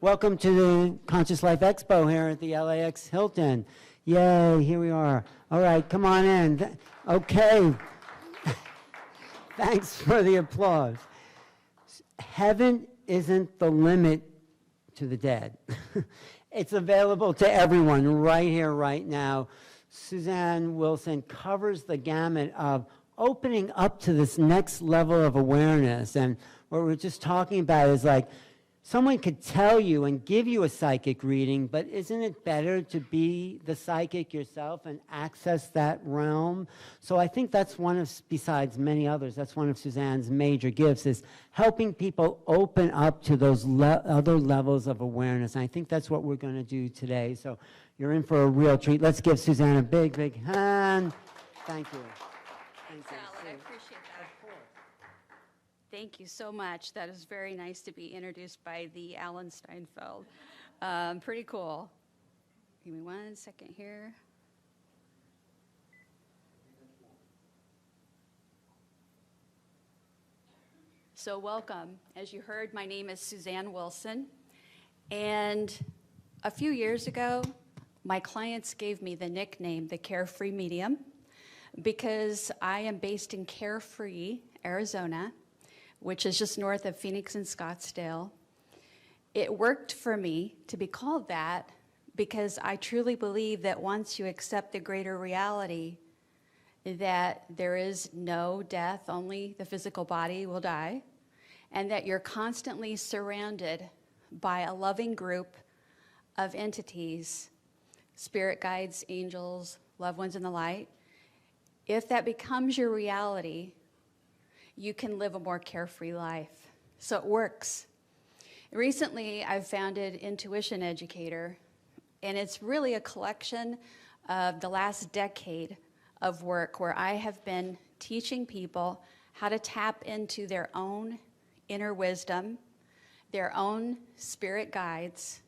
Welcome to the Conscious Life Expo here at the LAX Hilton. Yay, here we are. All right, come on in. Okay. Thanks for the applause. Heaven isn't the limit to the dead. It's available to everyone right here, right now. Susanne Wilson covers the gamut of opening up to this next level of awareness. And what we're just talking about is like, someone could tell you and give you a psychic reading, but isn't it better to be the psychic yourself and access that realm? So I think that's one of, besides many others, that's one of Suzanne's major gifts, is helping people open up to those other levels of awareness. And I think that's what we're going to do today. So you're in for a real treat. Let's give Suzanne a big, big hand. Thank you. Thanks, Alan. I appreciate that. Of course. Thank you so much. That is very nice to be introduced by the Alan Steinfeld. Pretty cool. Give me 1 second here. So welcome. As you heard, my name is Susanne Wilson. And a few years ago, my clients gave me the nickname, the Carefree Medium, because I am based in Carefree, Arizona, which is just north of Phoenix and Scottsdale. It worked for me to be called that because I truly believe that once you accept the greater reality that there is no death, only the physical body will die, and that you're constantly surrounded by a loving group of entities, spirit guides, angels, loved ones in the light, if that becomes your reality, you can live a more carefree life. So it works. Recently, I've founded Intuition Educator, and it's really a collection of the last decade of work where I have been teaching people how to tap into their own inner wisdom, their own spirit guides,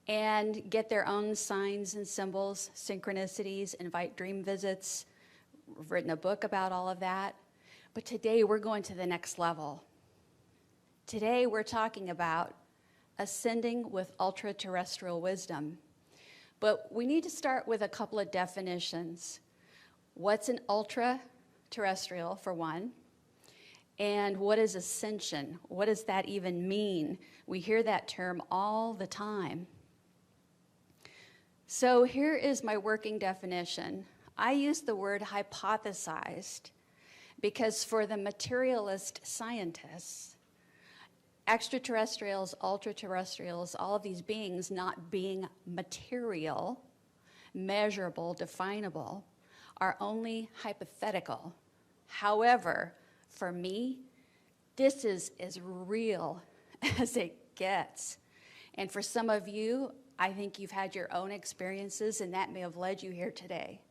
and get their own signs and symbols, synchronicities, invite dream visits. I've written a book about all of that. But today we're going to the next level. Today we're talking about ascending with ultra-terrestrial wisdom. But we need to start with a couple of definitions. What's an ultra-terrestrial, for one? And what is ascension? What does that even mean? We hear that term all the time. So here is my working definition. I use the word hypothesized because for the materialist scientists, extraterrestrials, ultra-terrestrials, all of these beings not being material, measurable, definable, are only hypothetical. However, for me, this is as real as it gets. And for some of you, I think you've had your own experiences and that may have led you here today.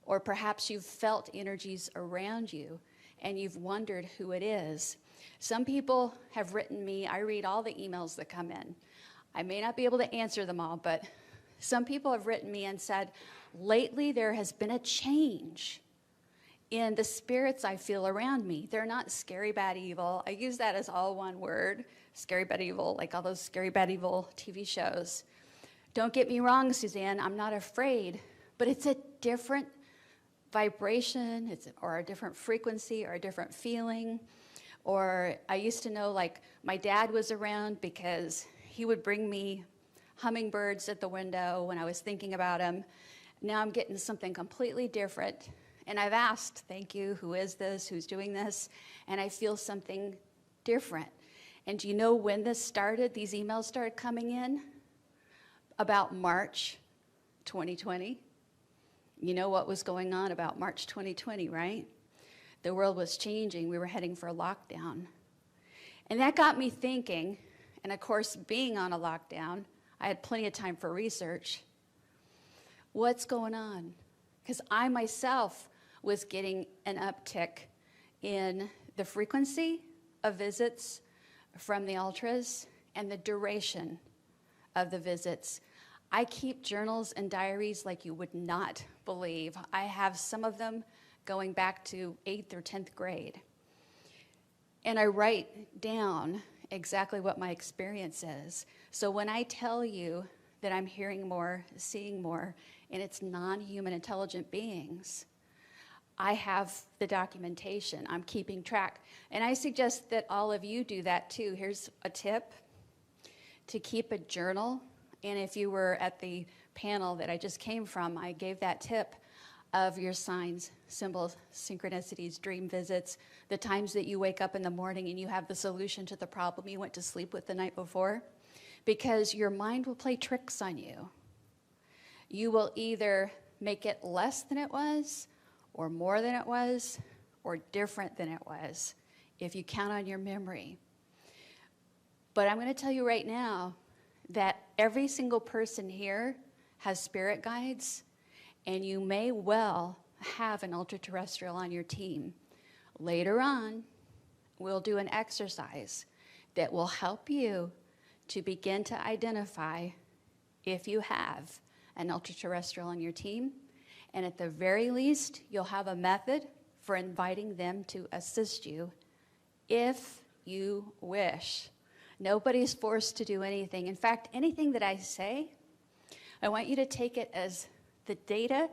Or perhaps you've felt energies around you and you've wondered who it is. Some people have written me, I read all the emails that come in. I may not be able to answer them all, but some people have written me and said, lately there has been a change in the spirits I feel around me. They're not scary, bad, evil. I use that as all one word, scary, bad, evil, like all those scary, bad, evil TV shows. Don't get me wrong, Suzanne, I'm not afraid, but it's a different vibration, or a different frequency, or a different feeling. Or I used to know, like, my dad was around because he would bring me hummingbirds at the window when I was thinking about him. Now I'm getting something completely different. And I've asked, thank you, who is this, who's doing this? And I feel something different. And do you know when this started, these emails started coming in? About March 2020. You know what was going on about March 2020, right? The world was changing. We were heading for a lockdown. And that got me thinking, and of course, being on a lockdown, I had plenty of time for research. What's going on? Because I myself was getting an uptick in the frequency of visits from the ultras and the duration of the visits. I keep journals and diaries like you would not believe. I have some of them going back to 8th or 10th grade. And I write down exactly what my experience is. So when I tell you that I'm hearing more, seeing more, and it's non-human intelligent beings, I have the documentation. I'm keeping track. And I suggest that all of you do that too. Here's a tip: to keep a journal. And if you were at the panel that I just came from, I gave that tip of your signs, symbols, synchronicities, dream visits, the times that you wake up in the morning and you have the solution to the problem you went to sleep with the night before. Because your mind will play tricks on you. You will either make it less than it was, or more than it was, or different than it was, if you count on your memory. But I'm going to tell you right now that every single person here has spirit guides, and you may well have an ultra-terrestrial on your team. Later on, we'll do an exercise that will help you to begin to identify if you have an ultra-terrestrial on your team. And at the very least, you'll have a method for inviting them to assist you if you wish. Nobody's forced to do anything. In fact, anything that I say, I want you to take it as the data,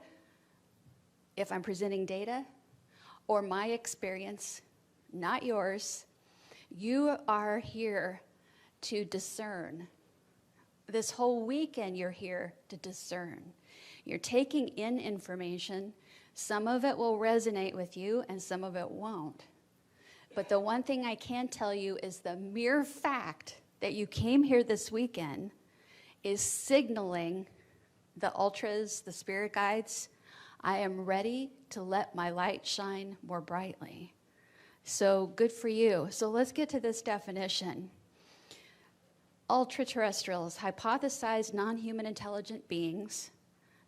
if I'm presenting data, or my experience, not yours. You are here to discern. This whole weekend, you're here to discern. You're taking in information. Some of it will resonate with you, and some of it won't. But the one thing I can tell you is the mere fact that you came here this weekend is signaling the ultras, the spirit guides, I am ready to let my light shine more brightly. So good for you. So let's get to this definition. Ultra-terrestrials, hypothesized non-human intelligent beings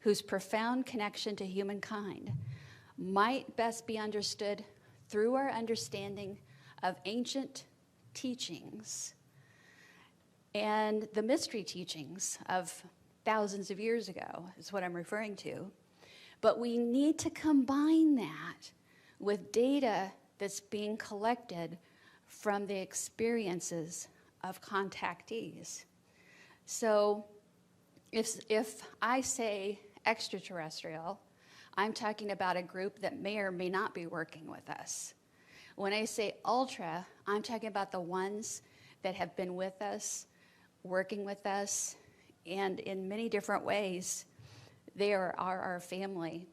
whose profound connection to humankind might best be understood through our understanding of ancient teachings and the mystery teachings of thousands of years ago is what I'm referring to. But we need to combine that with data that's being collected from the experiences of contactees. So if I say extraterrestrial, I'm talking about a group that may or may not be working with us. When I say ultra, I'm talking about the ones that have been with us, working with us, and in many different ways, they are our family.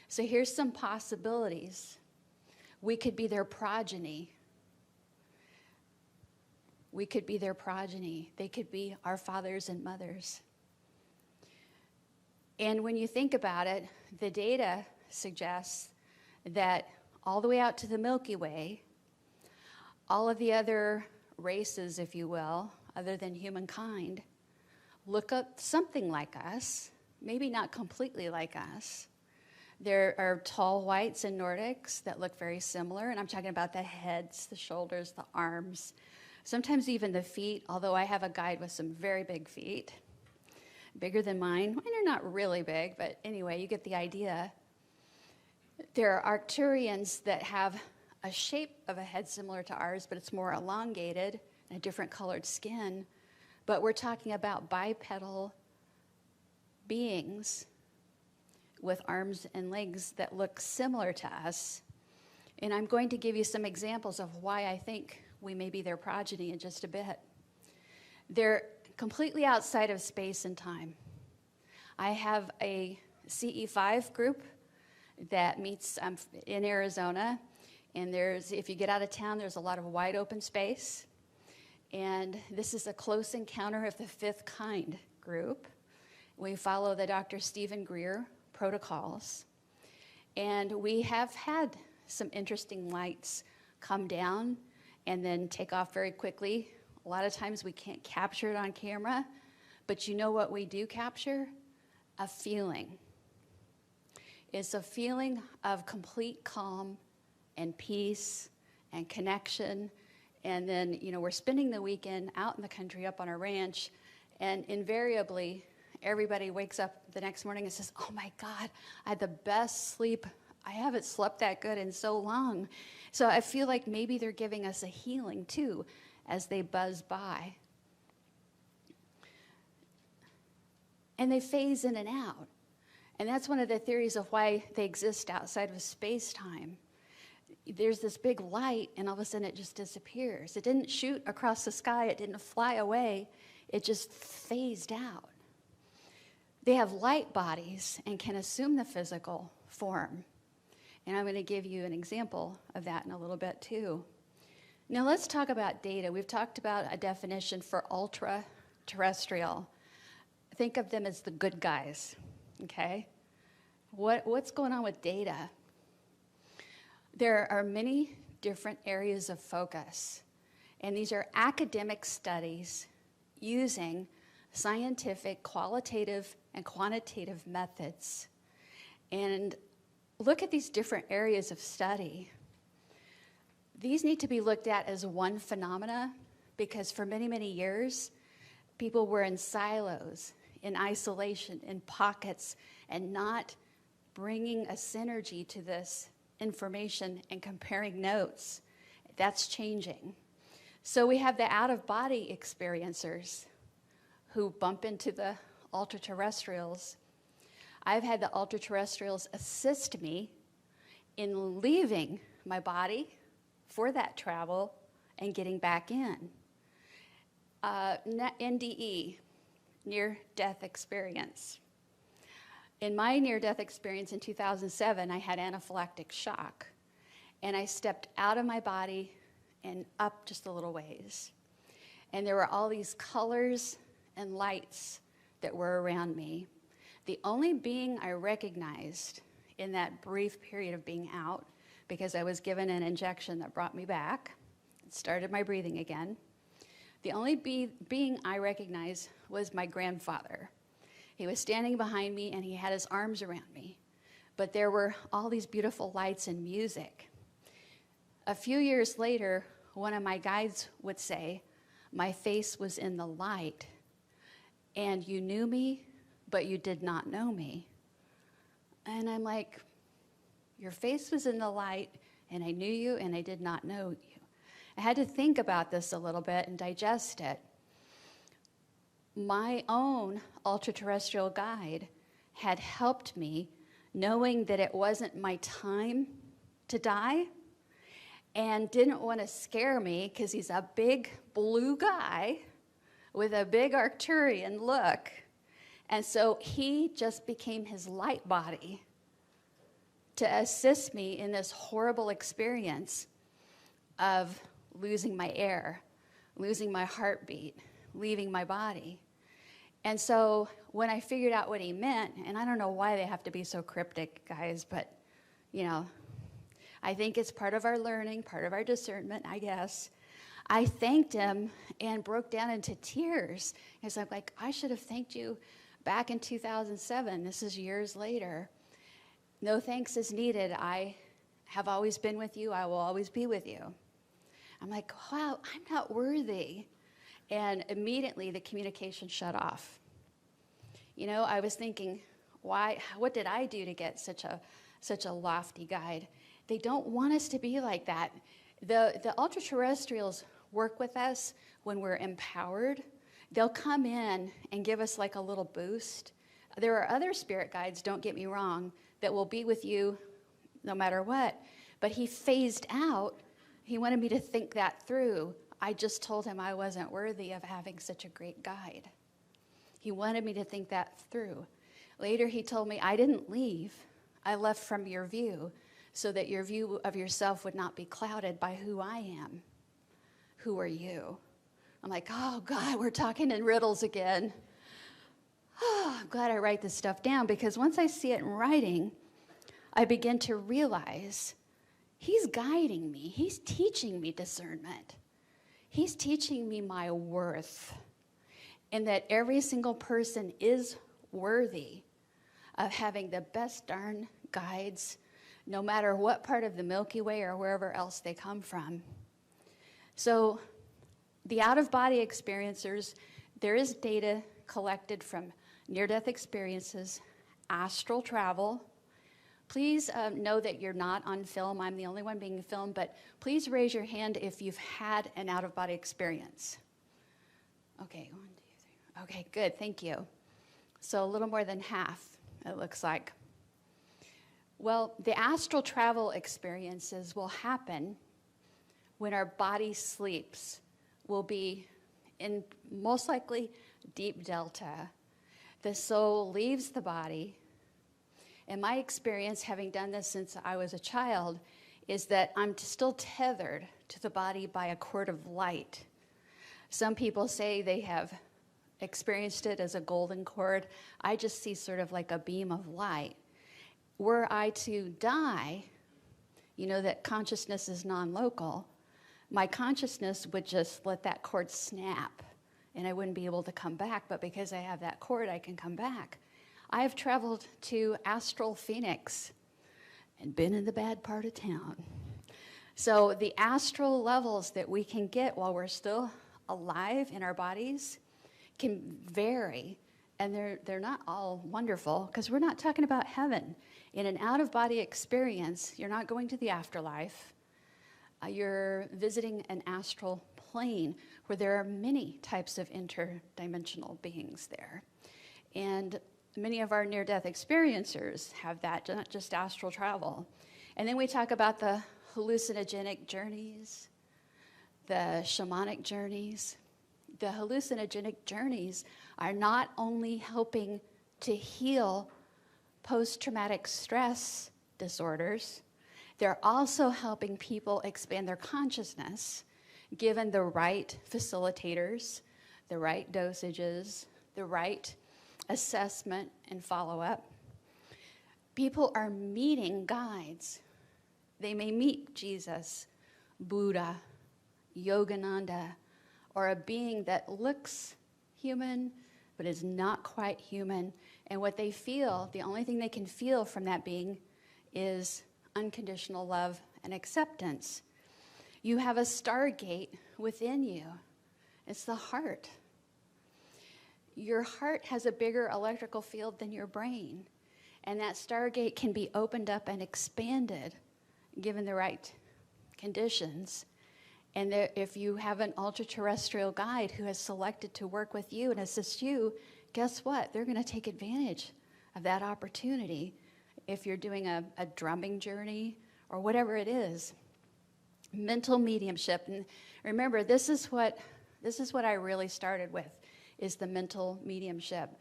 So here's some possibilities. We could be their progeny. We could be their progeny. They could be our fathers and mothers. And when you think about it, the data suggests that all the way out to the Milky Way, all of the other races, if you will, other than humankind, look up something like us, maybe not completely like us. There are tall whites and Nordics that look very similar, and I'm talking about the heads, the shoulders, the arms, sometimes even the feet, although I have a guide with some very big feet, bigger than mine. Mine are not really big, but anyway, you get the idea. There are Arcturians that have a shape of a head similar to ours, but it's more elongated and a different colored skin. But we're talking about bipedal beings with arms and legs that look similar to us. And I'm going to give you some examples of why I think we may be their progeny in just a bit. They're completely outside of space and time. I have a CE5 group that meets in Arizona, and if you get out of town, there's a lot of wide open space. And this is a close encounter of the fifth kind group. We follow the Dr. Stephen Greer protocols. And we have had some interesting lights come down and then take off very quickly. A lot of times we can't capture it on camera, but you know what we do capture? A feeling. It's a feeling of complete calm and peace and connection. And then, we're spending the weekend out in the country up on our ranch, and invariably, everybody wakes up the next morning and says, oh my God, I had the best sleep. I haven't slept that good in so long. So I feel like maybe they're giving us a healing too. as they buzz by. And they phase in and out. And that's one of the theories of why they exist outside of space-time. There's this big light, and all of a sudden it just disappears. It didn't shoot across the sky. It didn't fly away. It just phased out. They have light bodies and can assume the physical form. And I'm going to give you an example of that in a little bit, too. Now, let's talk about data. We've talked about a definition for ultra-terrestrial. Think of them as the good guys, okay? What's going on with data? There are many different areas of focus, and these are academic studies using scientific, qualitative, and quantitative methods. And look at these different areas of study. These need to be looked at as one phenomena because for many, many years, people were in silos, in isolation, in pockets, and not bringing a synergy to this information and comparing notes. That's changing. So we have the out-of-body experiencers who bump into the ultra-terrestrials. I've had the ultra-terrestrials assist me in leaving my body for that travel and getting back in. NDE, near-death experience. In my near-death experience in 2007, I had anaphylactic shock, and I stepped out of my body and up just a little ways. And there were all these colors and lights that were around me. The only being I recognized in that brief period of being out, because I was given an injection that brought me back, it started my breathing again, the only being I recognized was my grandfather. He was standing behind me and he had his arms around me. But there were all these beautiful lights and music. A few years later, one of my guides would say, "My face was in the light, and you knew me, but you did not know me." And I'm like, your face was in the light, and I knew you, and I did not know you. I had to think about this a little bit and digest it. My own ultra-terrestrial guide had helped me, knowing that it wasn't my time to die, and didn't want to scare me because he's a big blue guy with a big Arcturian look. And so he just became his light body to assist me in this horrible experience of losing my air, losing my heartbeat, leaving my body. And so when I figured out what he meant, and I don't know why they have to be so cryptic, guys, but, you know, I think it's part of our learning, part of our discernment, I guess. I thanked him and broke down into tears. Because I'm like, I should have thanked you back in 2007. This is years later. No thanks is needed. I have always been with you. I will always be with you. I'm like, wow, I'm not worthy. And immediately the communication shut off. You know, I was thinking, what did I do to get such a lofty guide? They don't want us to be like that. The ultra-terrestrials work with us when we're empowered. They'll come in and give us like a little boost. There are other spirit guides, don't get me wrong, that will be with you no matter what. But he phased out. He wanted me to think that through. I just told him I wasn't worthy of having such a great guide. He wanted me to think that through. Later he told me, I didn't leave. I left from your view so that your view of yourself would not be clouded by who I am. Who are you? I'm like, oh God, we're talking in riddles again. Oh, I'm glad I write this stuff down because once I see it in writing, I begin to realize he's guiding me. He's teaching me discernment. He's teaching me my worth and that every single person is worthy of having the best darn guides, no matter what part of the Milky Way or wherever else they come from. So the out-of-body experiencers, there is data collected from near-death experiences, astral travel, Please know that you're not on film. I'm the only one being filmed, but please raise your hand if you've had an out-of-body experience. Okay, 1, 2, 3. Okay, good, thank you. So a little more than half, it looks like. Well, the astral travel experiences will happen when our body sleeps. We'll be in most likely deep delta. The soul leaves the body. And my experience, having done this since I was a child, is that I'm still tethered to the body by a cord of light. Some people say they have experienced it as a golden cord. I just see sort of like a beam of light. Were I to die, you know that consciousness is non-local, my consciousness would just let that cord snap, and I wouldn't be able to come back, but because I have that cord, I can come back. I have traveled to Astral Phoenix and been in the bad part of town. So the astral levels that we can get while we're still alive in our bodies can vary, and they're not all wonderful, because we're not talking about heaven. In an out-of-body experience, you're not going to the afterlife. You're visiting an astral plane where there are many types of interdimensional beings there. And many of our near-death experiencers have that, not just astral travel. And then we talk about the hallucinogenic journeys, the shamanic journeys. The hallucinogenic journeys are not only helping to heal post-traumatic stress disorders, they're also helping people expand their consciousness, given the right facilitators, the right dosages, the right assessment and follow-up. People are meeting guides. They may meet Jesus, Buddha, Yogananda, or a being that looks human but is not quite human. And what they feel, the only thing they can feel from that being is unconditional love and acceptance. You have a stargate within you. It's the heart. Your heart has a bigger electrical field than your brain. And that stargate can be opened up and expanded given the right conditions. And if you have an ultra-terrestrial guide who has selected to work with you and assist you, guess what? They're going to take advantage of that opportunity if you're doing a drumming journey or whatever it is. Mental mediumship. And remember, this is what I really started with, is the mental mediumship.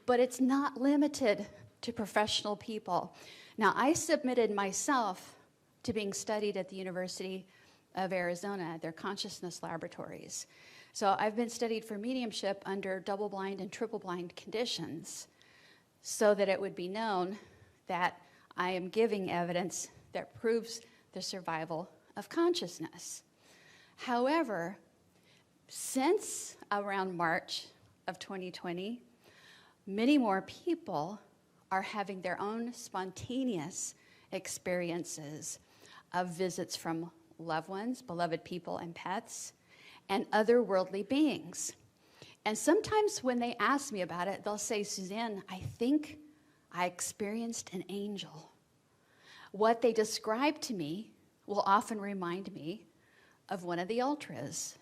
But it's not limited to professional people. Now, I submitted myself to being studied at the University of Arizona, their consciousness laboratories. So I've been studied for mediumship under double-blind and triple-blind conditions so that it would be known that I am giving evidence that proves the survival of consciousness. However, since around March of 2020, many more people are having their own spontaneous experiences of visits from loved ones, beloved people and pets, and otherworldly beings. And sometimes when they ask me about it, they'll say, Susanne, I think I experienced an angel. What they describe to me will often remind me of one of the ultras.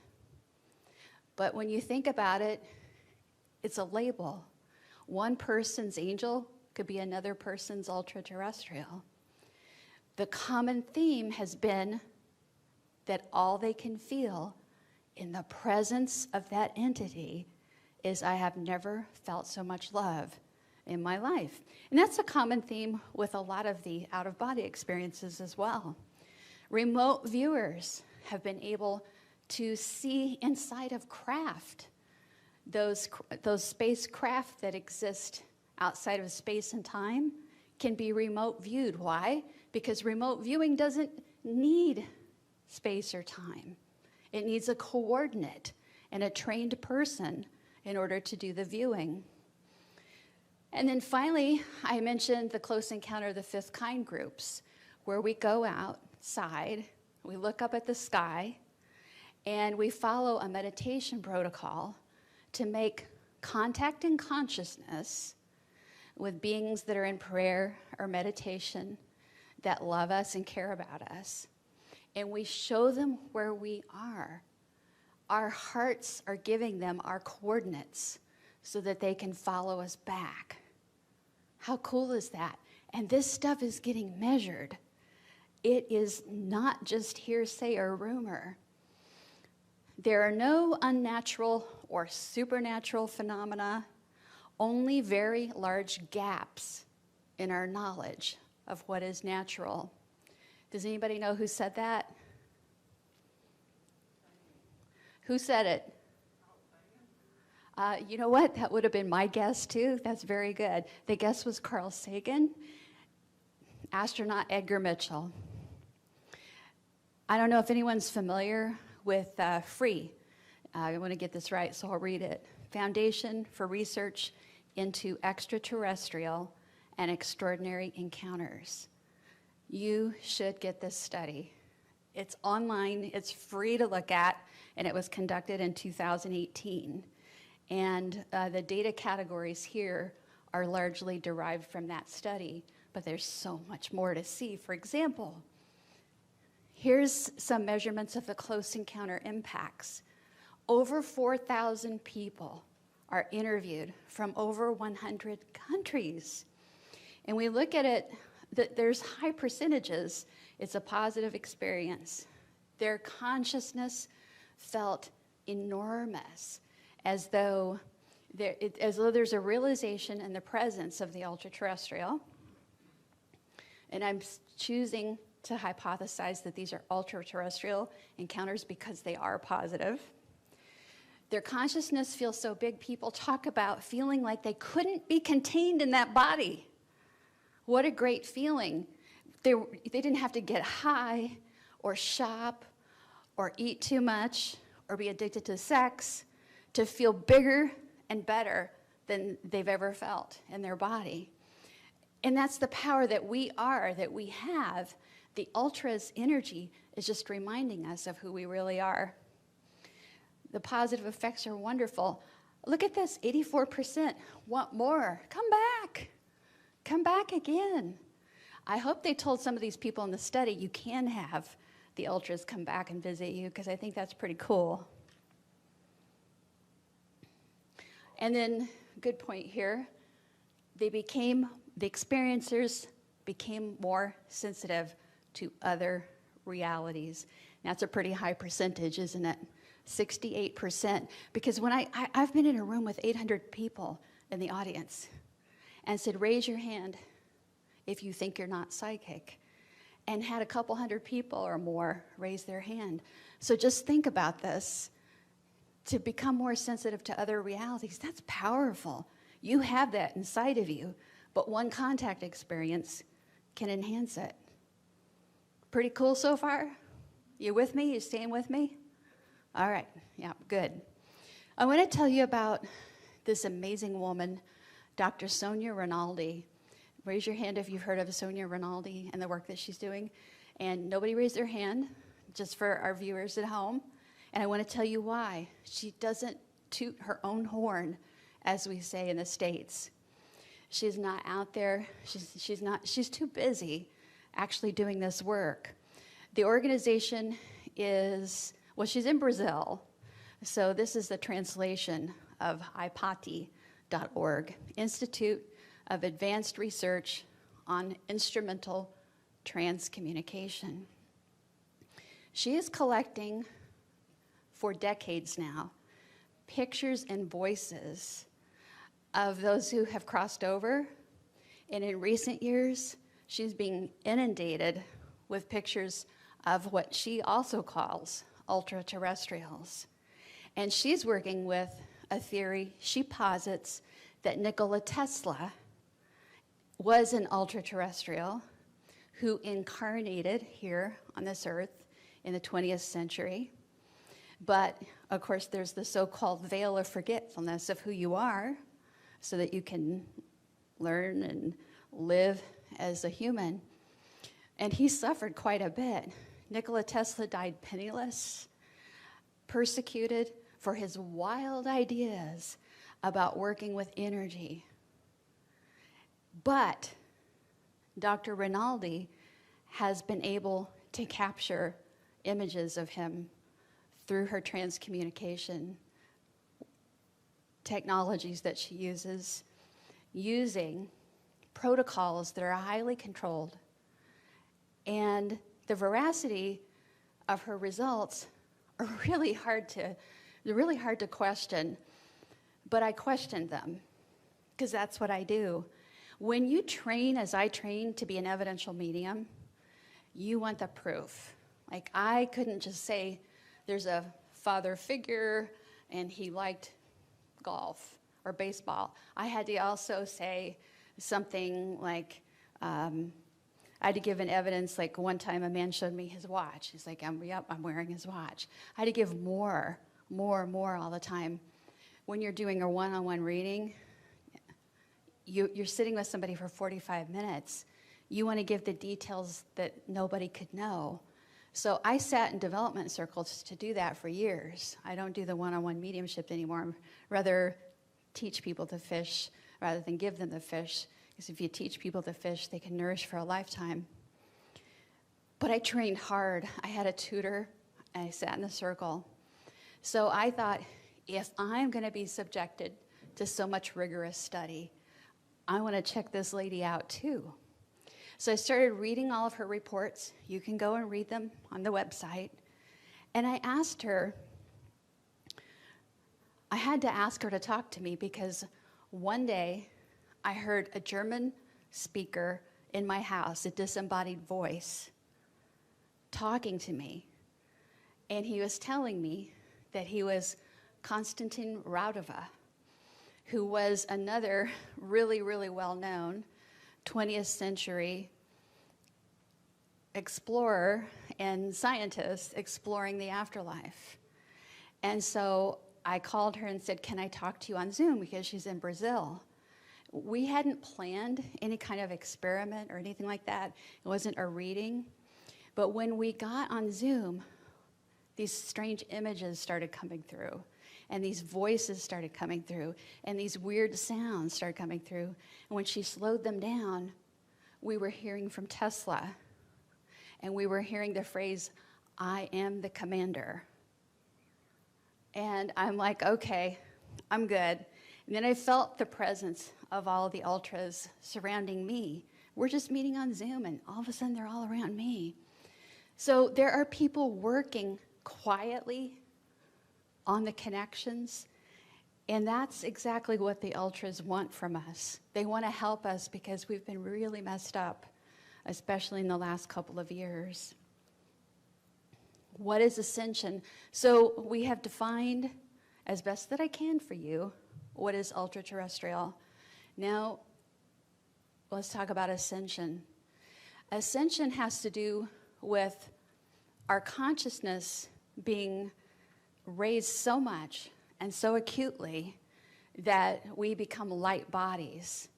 But when you think about it, it's a label. One person's angel could be another person's ultra-terrestrial. The common theme has been that all they can feel in the presence of that entity is, I have never felt so much love in my life. And that's a common theme with a lot of the out-of-body experiences as well. Remote viewers have been able to see inside of craft, those spacecraft that exist outside of space and time can be remote viewed. Why? Because remote viewing doesn't need space or time. It needs a coordinate and a trained person in order to do the viewing. And then finally, I mentioned the Close Encounter of the Fifth Kind groups, where we go outside, we look up at the sky, and we follow a meditation protocol to make contact in consciousness with beings that are in prayer or meditation that love us and care about us. And we show them where we are. Our hearts are giving them our coordinates so that they can follow us back. How cool is that? And this stuff is getting measured. It is not just hearsay or rumor. There are no unnatural or supernatural phenomena, only very large gaps in our knowledge of what is natural. Does anybody know who said that? Who said it? You know what? That would have been my guess, too. That's very good. The guess was Carl Sagan, astronaut Edgar Mitchell. I don't know if anyone's familiar with FREE. I want to get this right, so I'll read it. Foundation for Research into Extraterrestrial and Extraordinary Encounters. You should get this study. It's online, it's free to look at, and it was conducted in 2018. And the data categories here are largely derived from that study, but there's so much more to see. For example, here's some measurements of the close encounter impacts. Over 4,000 people are interviewed from over 100 countries. And we look at it, there's high percentages. It's a positive experience. Their consciousness felt enormous, as though there's a realization in the presence of the ultra-terrestrial. And I'm choosing to hypothesize that these are ultra-terrestrial encounters because they are positive. Their consciousness feels so big, people talk about feeling like they couldn't be contained in that body. What a great feeling. They didn't have to get high or shop or eat too much or be addicted to sex to feel bigger and better than they've ever felt in their body. And that's the power that we have. The ultra's energy is just reminding us of who we really are. The positive effects are wonderful. Look at this, 84% want more. Come back. Come back again. I hope they told some of these people in the study you can have the ultras come back and visit you, because I think that's pretty cool. And then, good point here, the experiencers became more sensitive to other realities. That's a pretty high percentage, isn't it? 68%. Because when I've been in a room with 800 people in the audience and said, raise your hand if you think you're not psychic, and had a couple hundred people or more raise their hand. So just think about this. To become more sensitive to other realities, that's powerful. You have that inside of you, but one contact experience can enhance it. Pretty cool so far? You with me? You staying with me? All right, yeah, good. I want to tell you about this amazing woman, Dr. Sonia Rinaldi. Raise your hand if you've heard of Sonia Rinaldi and the work that she's doing. And nobody raised their hand, just for our viewers at home. And I want to tell you why. She doesn't toot her own horn, as we say in the States. She's not out there. She's too busy actually doing this work. The organization is, well, she's in Brazil. So this is the translation of IPATI.org, Institute of Advanced Research on Instrumental Transcommunication. She is collecting, for decades now, pictures and voices of those who have crossed over. And in recent years, she's being inundated with pictures of what she also calls ultra-terrestrials. And she's working with a theory she posits that Nikola Tesla was an ultra-terrestrial who incarnated here on this earth in the 20th century. But, of course, there's the so-called veil of forgetfulness of who you are so that you can learn and live as a human. And he suffered quite a bit. Nikola Tesla died penniless, persecuted for his wild ideas about working with energy. But Dr. Rinaldi has been able to capture images of him through her transcommunication technologies that she uses, using protocols that are highly controlled. And the veracity of her results are really hard to question, but I questioned them because that's what I do. When you train, as I train, to be an evidential medium, you want the proof. Like, I couldn't just say there's a father figure and he liked golf or baseball. I had to also say something like, I had to give an evidence, like one time a man showed me his watch. He's like, yep, I'm wearing his watch. I had to give more all the time. When you're doing a one-on-one reading, you're sitting with somebody for 45 minutes. You want to give the details that nobody could know. So I sat in development circles to do that for years. I don't do the one-on-one mediumship anymore. Rather teach people to fish rather than give them the fish. Because if you teach people to fish, they can nourish for a lifetime. But I trained hard. I had a tutor, and I sat in a circle. So I thought, if I'm going to be subjected to so much rigorous study, I want to check this lady out too. So I started reading all of her reports. You can go and read them on the website. And I asked her, I had to ask her to talk to me because one day I heard a German speaker in my house, a disembodied voice, talking to me. And he was telling me that he was Konstantin Raudova, who was another really, really well-known 20th century explorer and scientist exploring the afterlife. And so I called her and said, can I talk to you on Zoom, because she's in Brazil. We hadn't planned any kind of experiment or anything like that. It wasn't a reading. But when we got on Zoom, these strange images started coming through, and these voices started coming through, and these weird sounds started coming through. And when she slowed them down, we were hearing from Tesla, and we were hearing the phrase, I am the commander. And I'm like, okay, I'm good. And then I felt the presence of all the ultras surrounding me. We're just meeting on Zoom, and all of a sudden they're all around me. So there are people working quietly on the connections, and that's exactly what the ultras want from us. They want to help us because we've been really messed up, especially in the last couple of years. What is Ascension? So we have defined, as best that I can for you, what is ultra-terrestrial. Now, let's talk about Ascension. Ascension has to do with our consciousness being raised so much and so acutely that we become light bodies.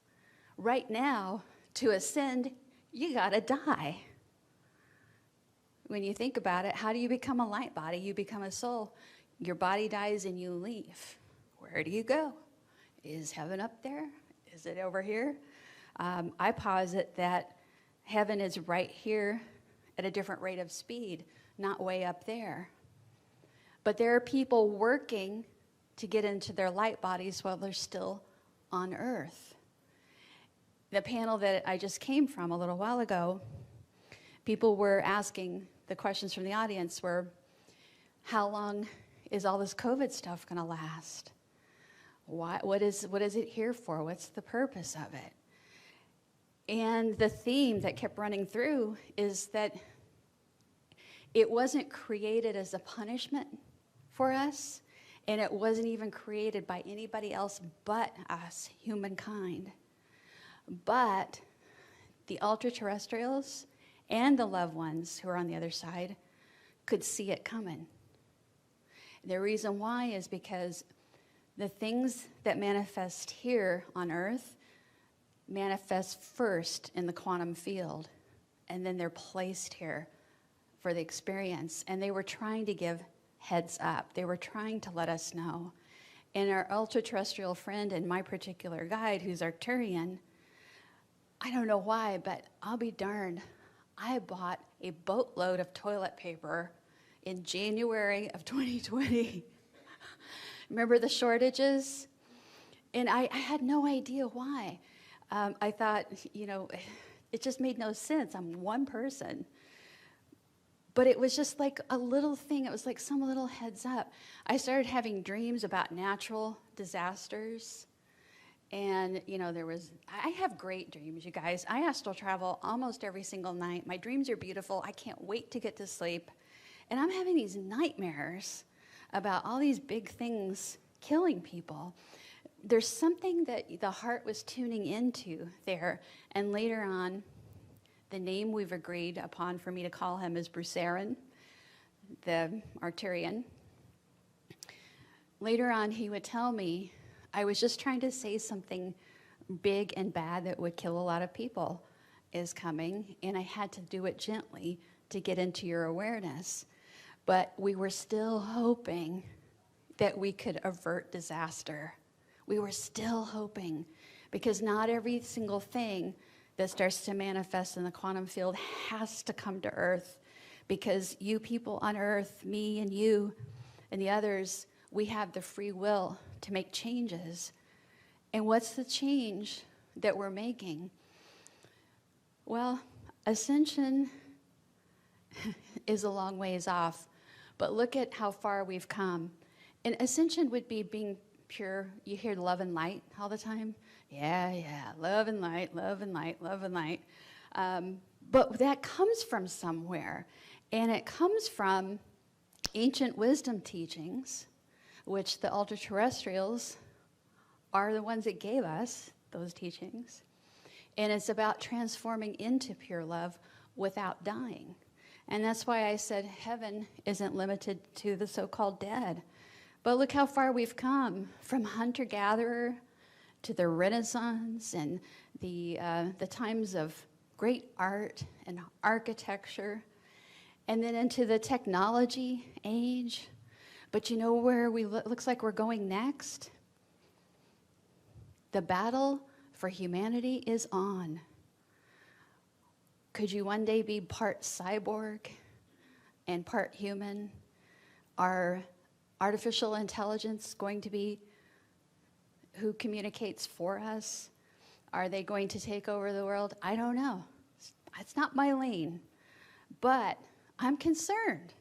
Right now, to ascend, you gotta die. When you think about it, how do you become a light body? You become a soul. Your body dies and you leave. Where do you go? Is heaven up there? Is it over here? I posit that heaven is right here at a different rate of speed, not way up there. But there are people working to get into their light bodies while they're still on Earth. The panel that I just came from a little while ago, people were asking, the questions from the audience were, how long is all this COVID stuff going to last? What is it here for? What's the purpose of it? And the theme that kept running through is that it wasn't created as a punishment for us, and it wasn't even created by anybody else but us, humankind. But the ultra-terrestrials and the loved ones who are on the other side could see it coming. The reason why is because the things that manifest here on Earth manifest first in the quantum field, and then they're placed here for the experience. And they were trying to give heads up. They were trying to let us know. And our ultra-terrestrial friend and my particular guide, who's Arcturian, I don't know why, but I'll be darned. I bought a boatload of toilet paper in January of 2020. Remember the shortages? And I had no idea why. I thought, it just made no sense. I'm one person. But it was just like a little thing. It was like some little heads up. I started having dreams about natural disasters. And, I have great dreams, you guys. I astral travel almost every single night. My dreams are beautiful. I can't wait to get to sleep. And I'm having these nightmares about all these big things killing people. There's something that the heart was tuning into there. And later on, the name we've agreed upon for me to call him is Bruce Aaron, the Arcturian. Later on, he would tell me, I was just trying to say something big and bad that would kill a lot of people is coming, and I had to do it gently to get into your awareness. But we were still hoping that we could avert disaster. We were still hoping, because not every single thing that starts to manifest in the quantum field has to come to Earth, because you people on Earth, me and you and the others, we have the free will to make changes. And what's the change that we're making? Well, Ascension is a long ways off, but look at how far we've come. And Ascension would be being pure. You hear love and light all the time. Yeah, love and light, love and light, love and light. But that comes from somewhere. And it comes from ancient wisdom teachings, which the Ultra-Terrestrials are the ones that gave us those teachings. And it's about transforming into pure love without dying. And that's why I said heaven isn't limited to the so-called dead. But look how far we've come, from hunter-gatherer to the Renaissance and the times of great art and architecture, and then into the technology age. But you know where looks like we're going next? The battle for humanity is on. Could you one day be part cyborg and part human? Are artificial intelligence going to be who communicates for us? Are they going to take over the world? I don't know. It's not my lane. But I'm concerned.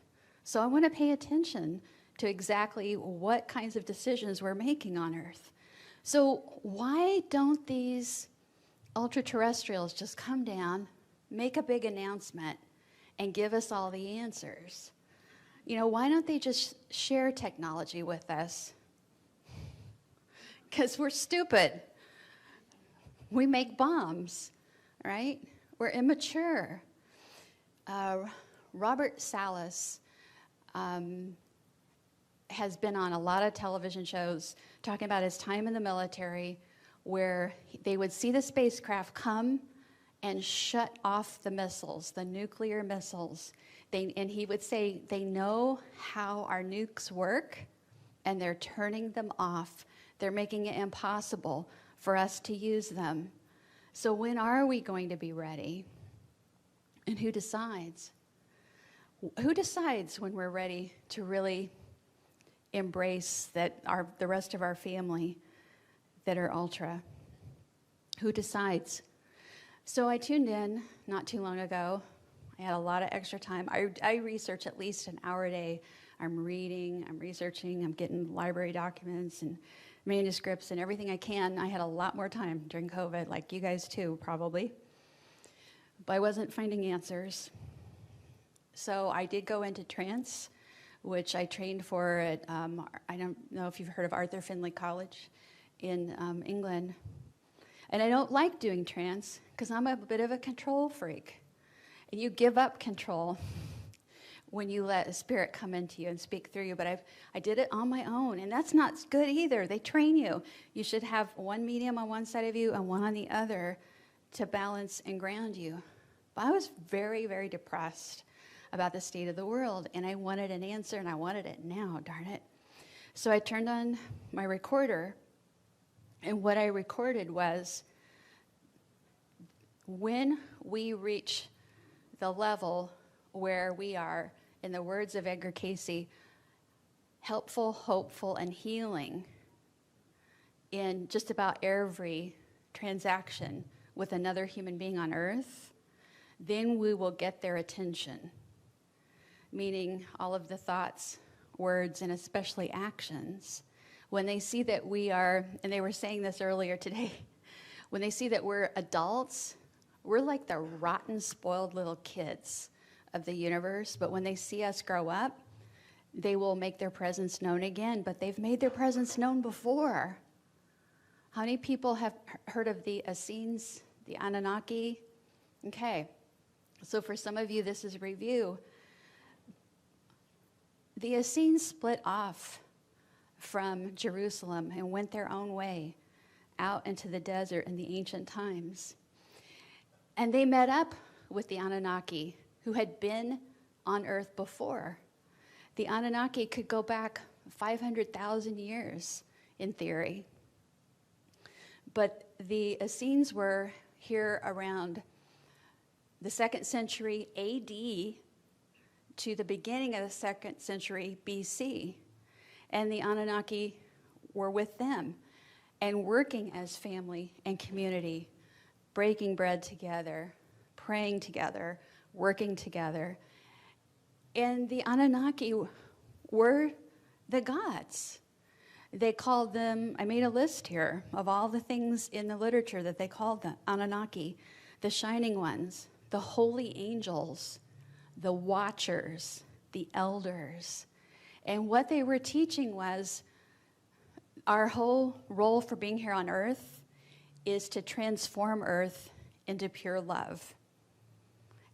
So I want to pay attention to exactly what kinds of decisions we're making on Earth. So why don't these ultra-terrestrials just come down, make a big announcement, and give us all the answers? Why don't they just share technology with us? Because we're stupid. We make bombs, right? We're immature. Robert Salas has been on a lot of television shows talking about his time in the military, where they would see the spacecraft come and shut off the missiles, the nuclear missiles. And he would say, they know how our nukes work, and they're turning them off. They're making it impossible for us to use them. So when are we going to be ready? And who decides? Who decides when we're ready to really embrace the rest of our family that are ultra? Who decides? So I tuned in not too long ago. I had a lot of extra time. I research at least an hour a day. I'm reading, I'm researching, I'm getting library documents and manuscripts and everything I can. I had a lot more time during COVID, like you guys too, probably. But I wasn't finding answers. So I did go into trance, which I trained for at, I don't know if you've heard of Arthur Findlay College in England. And I don't like doing trance because I'm a bit of a control freak. And you give up control when you let a spirit come into you and speak through you. But I did it on my own, and that's not good either. They train you. You should have one medium on one side of you and one on the other to balance and ground you. But I was very, very depressed about the state of the world, and I wanted an answer, and I wanted it now, darn it. So I turned on my recorder, and what I recorded was when we reach the level where we are, in the words of Edgar Cayce, helpful, hopeful, and healing in just about every transaction with another human being on earth, then we will get their attention. Meaning all of the thoughts, words, and especially actions. When they see that we are, and they were saying this earlier today, when they see that we're adults, we're like the rotten, spoiled little kids of the universe. But when they see us grow up, they will make their presence known again. But they've made their presence known before. How many people have heard of the Essenes, the Anunnaki? Okay, so for some of you, this is review. The Essenes split off from Jerusalem and went their own way out into the desert in the ancient times. And they met up with the Anunnaki, who had been on earth before. The Anunnaki could go back 500,000 years in theory. But the Essenes were here around the 2nd century AD to the beginning of the 2nd century BC. And the Anunnaki were with them and working as family and community, breaking bread together, praying together, working together. And the Anunnaki were the gods. They called them, I made a list here of all the things in the literature that they called the Anunnaki: the shining ones, the holy angels, the watchers, the elders. And what they were teaching was our whole role for being here on earth is to transform earth into pure love.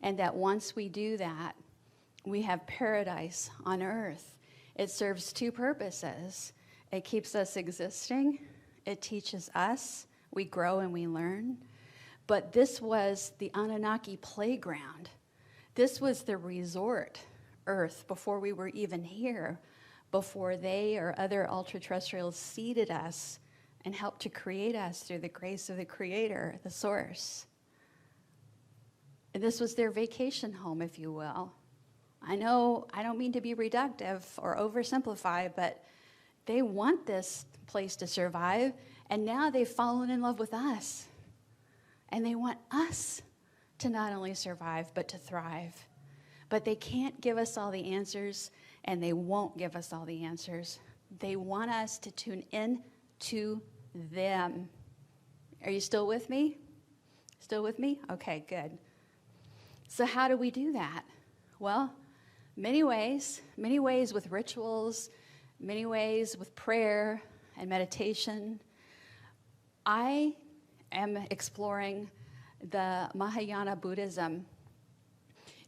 And that once we do that, we have paradise on earth. It serves two purposes. It keeps us existing. It teaches us. We grow and we learn. But this was the Anunnaki playground. This was the resort earth before we were even here, before they or other ultra-terrestrials seeded us and helped to create us through the grace of the Creator, the Source. And this was their vacation home, if you will. I know I don't mean to be reductive or oversimplify, but they want this place to survive, and now they've fallen in love with us. And they want us to not only survive, but to thrive. But they can't give us all the answers, and they won't give us all the answers. They want us to tune in to them. Are you still with me? Still with me? Okay, good. So how do we do that? Well, many ways with rituals, many ways with prayer and meditation. I am exploring the Mahayana Buddhism,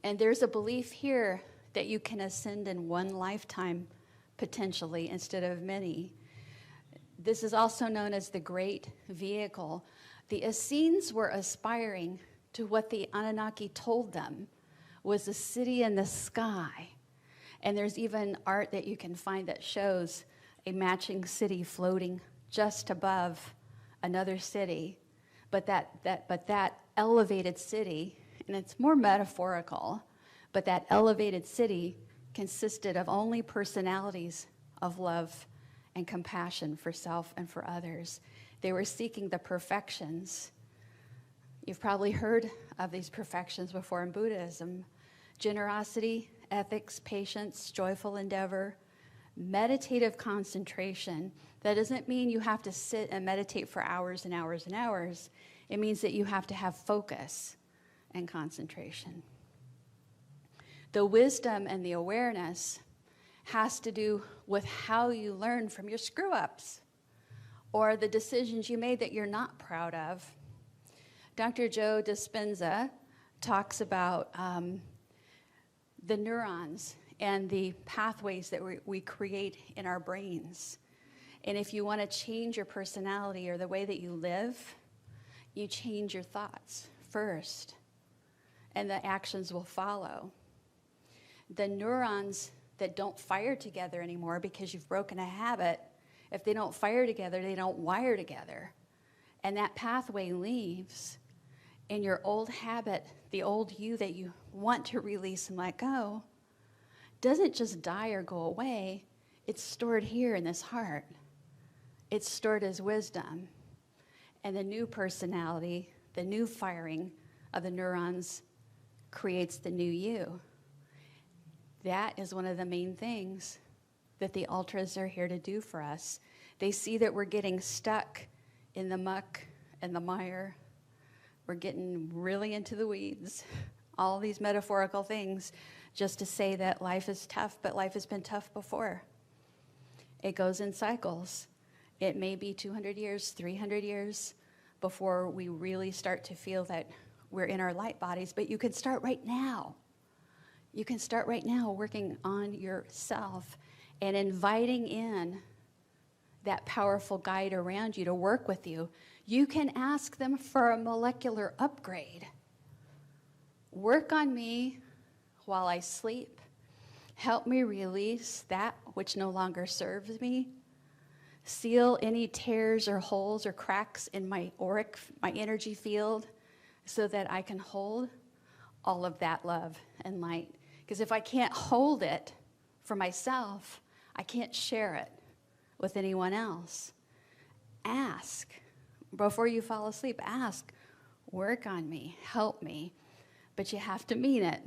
and there's a belief here that you can ascend in one lifetime, potentially, instead of many. This is also known as the Great Vehicle. The Essenes were aspiring to what the Anunnaki told them was a city in the sky. And there's even art that you can find that shows a matching city floating just above another city. But that elevated city, and it's more metaphorical, but that elevated city consisted of only personalities of love and compassion for self and for others. They were seeking the perfections. You've probably heard of these perfections before in Buddhism: generosity, ethics, patience, joyful endeavor, meditative concentration. That doesn't mean you have to sit and meditate for hours and hours and hours. It means that you have to have focus and concentration. The wisdom and the awareness has to do with how you learn from your screw-ups or the decisions you made that you're not proud of. Dr. Joe Dispenza talks about the neurons and the pathways that we create in our brains. And if you want to change your personality or the way that you live, you change your thoughts first, and the actions will follow. The neurons that don't fire together anymore because you've broken a habit, if they don't fire together, they don't wire together. And that pathway leaves. And your old habit, the old you that you want to release and let go, doesn't just die or go away. It's stored here in this heart. It's stored as wisdom. And the new personality, the new firing of the neurons creates the new you. That is one of the main things that the ultras are here to do for us. They see that we're getting stuck in the muck and the mire. We're getting really into the weeds. All these metaphorical things just to say that life is tough, but life has been tough before. It goes in cycles. It may be 200 years, 300 years before we really start to feel that we're in our light bodies, but you can start right now. You can start right now working on yourself and inviting in that powerful guide around you to work with you. You can ask them for a molecular upgrade. Work on me while I sleep. Help me release that which no longer serves me. Seal any tears or holes or cracks in my auric, my energy field, so that I can hold all of that love and light. Because if I can't hold it for myself, I can't share it with anyone else. Ask. Before you fall asleep, ask, work on me, help me. But you have to mean it.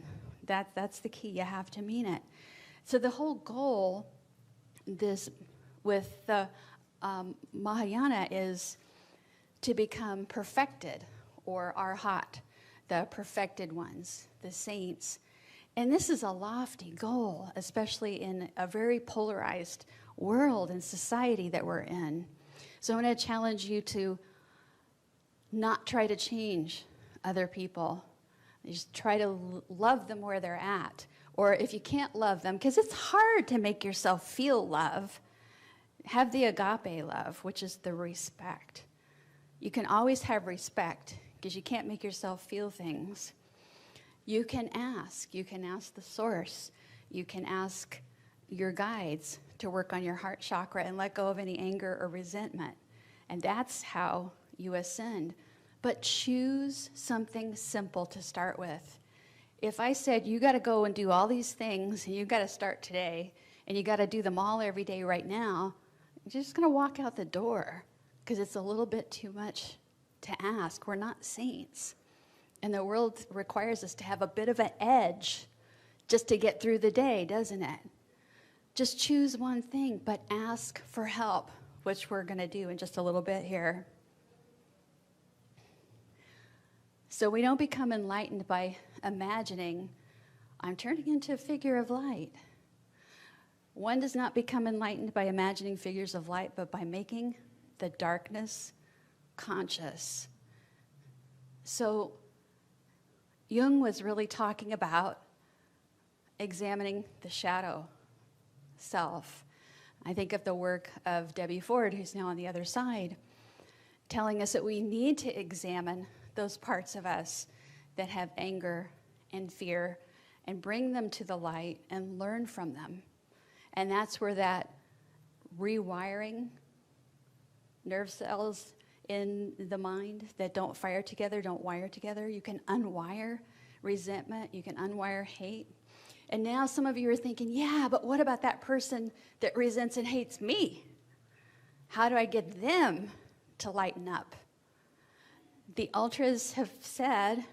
That's the key. You have to mean it. So the whole goal with the Mahayana is to become perfected, or arhat, the perfected ones, the saints. And this is a lofty goal, especially in a very polarized world and society that we're in. So I'm going to challenge you to not try to change other people. Just try to love them where they're at. Or if you can't love them, because it's hard to make yourself feel love, have the agape love, which is the respect. You can always have respect because you can't make yourself feel things. You can ask the source. You can ask your guides to work on your heart chakra and let go of any anger or resentment. And that's how you ascend. But choose something simple to start with. If I said you got to go and do all these things and you got to start today and you got to do them all every day right now, you're just going to walk out the door because it's a little bit too much to ask. We're not saints. And the world requires us to have a bit of an edge just to get through the day, doesn't it? Just choose one thing, but ask for help, which we're going to do in just a little bit here. So we don't become enlightened by imagining, I'm turning into a figure of light. One does not become enlightened by imagining figures of light, but by making the darkness conscious. So Jung was really talking about examining the shadow self. I think of the work of Debbie Ford, who's now on the other side, telling us that we need to examine those parts of us that have anger and fear and bring them to the light and learn from them. And that's where that rewiring nerve cells in the mind that don't fire together, don't wire together. You can unwire resentment. You can unwire hate. And now some of you are thinking, yeah, but what about that person that resents and hates me? How do I get them to lighten up? The ultras have said,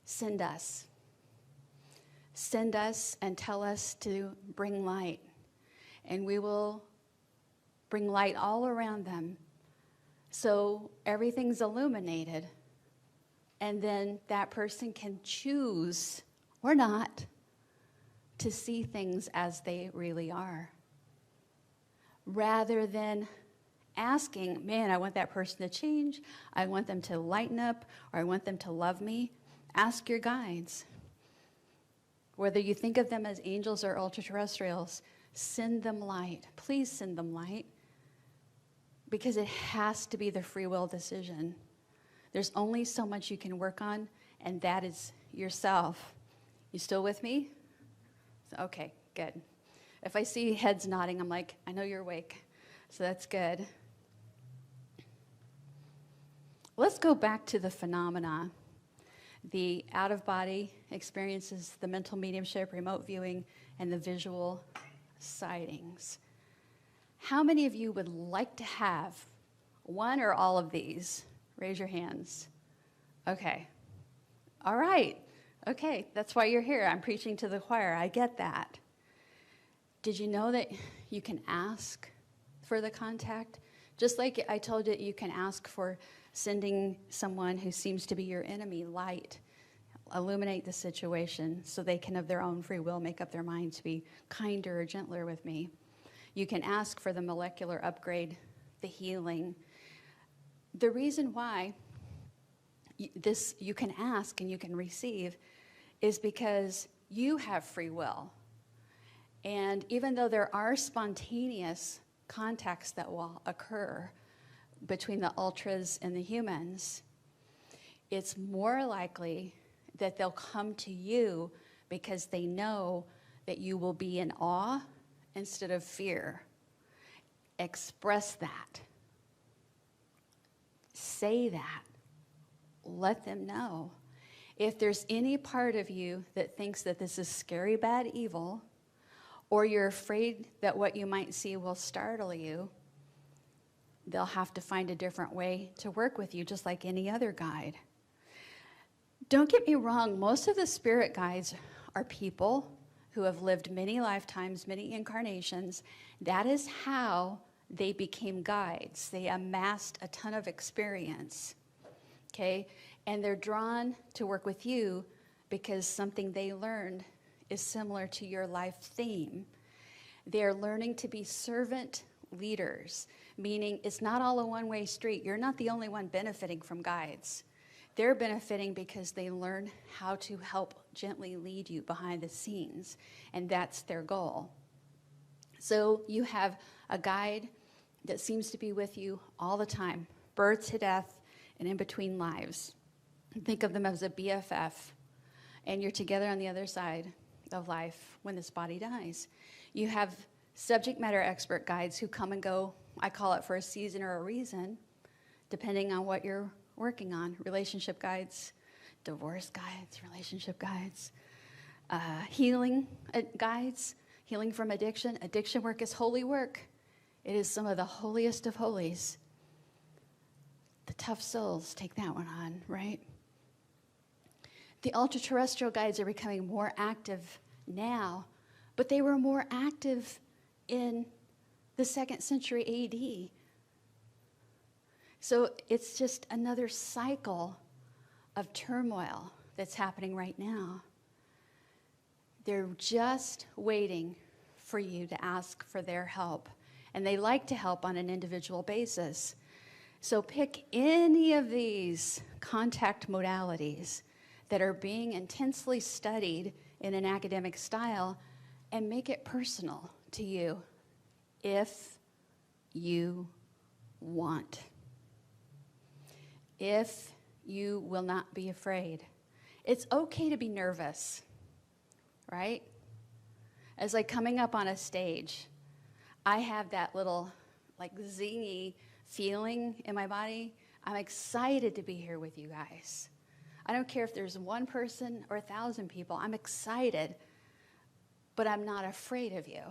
send us. Send us and tell us to bring light. And we will bring light all around them. So everything's illuminated. And then that person can choose, or not, to see things as they really are. Rather than asking, man, I want that person to change, I want them to lighten up, or I want them to love me. Ask your guides. Whether you think of them as angels or ultra-terrestrials, send them light. Please send them light. Because it has to be the free will decision. There's only so much you can work on, and that is yourself. You still with me? Okay, good. If I see heads nodding, I'm like, I know you're awake. So that's good. let's go back to the phenomena, the out-of-body experiences, the mental mediumship, remote viewing, and the visual sightings. How many of you would like to have one or all of these? Raise your hands. Okay. All right. Okay, that's why you're here. I'm preaching to the choir. I get that. Did you know that you can ask for the contact? Just like I told you, you can ask for sending someone who seems to be your enemy light, illuminate the situation so they can, of their own free will, make up their mind to be kinder or gentler with me. You can ask for the molecular upgrade, the healing. The reason why you can ask and you can receive is because you have free will. And even though there are spontaneous contacts that will occur between the ultras and the humans, it's more likely that they'll come to you because they know that you will be in awe instead of fear. Express that. Say that. Let them know. If there's any part of you that thinks that this is scary, bad, evil, or you're afraid that what you might see will startle you, they'll have to find a different way to work with you, just like any other guide. Don't get me wrong, most of the spirit guides are people who have lived many lifetimes, many incarnations. That is how they became guides. They amassed a ton of experience, okay? And they're drawn to work with you because something they learned is similar to your life theme. They're learning to be servant leaders, meaning it's not all a one-way street. You're not the only one benefiting from guides. They're benefiting because they learn how to help gently lead you behind the scenes, and that's their goal. So you have a guide that seems to be with you all the time, birth to death and in between lives. Think of them as a BFF, and you're together on the other side of life when this body dies. You have subject matter expert guides who come and go, I call it for a season or a reason, depending on what you're working on. Relationship guides, divorce guides, relationship guides, healing guides, healing from addiction. Addiction work is holy work. It is some of the holiest of holies. The tough souls take that one on, right? The ultra-terrestrial guides are becoming more active now, but they were more active in the 2nd century AD. So it's just another cycle of turmoil that's happening right now. They're just waiting for you to ask for their help, and they like to help on an individual basis. So pick any of these contact modalities that are being intensely studied in an academic style and make it personal to you if you want. If you will not be afraid. It's okay to be nervous, right? As like coming up on a stage, I have that little like zingy feeling in my body. I'm excited to be here with you guys. I don't care if there's one person or 1,000 people. I'm excited, but I'm not afraid of you.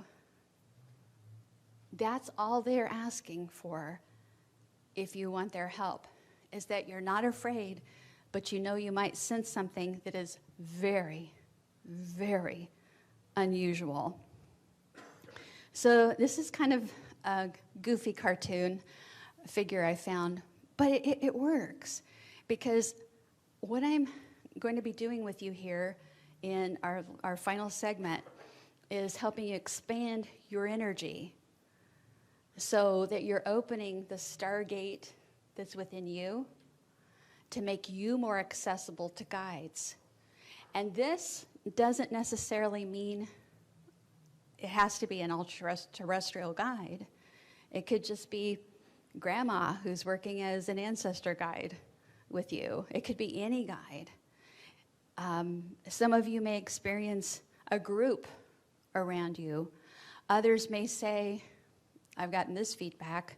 That's all they're asking for if you want their help, is that you're not afraid, but you know you might sense something that is very, very unusual. So this is kind of a goofy cartoon figure I found, but it works because what I'm going to be doing with you here in our final segment is helping you expand your energy so that you're opening the stargate that's within you to make you more accessible to guides. And this doesn't necessarily mean it has to be an ultra-terrestrial guide. It could just be grandma who's working as an ancestor guide with you. It could be any guide. Some of you may experience a group around you. Others may say, I've gotten this feedback,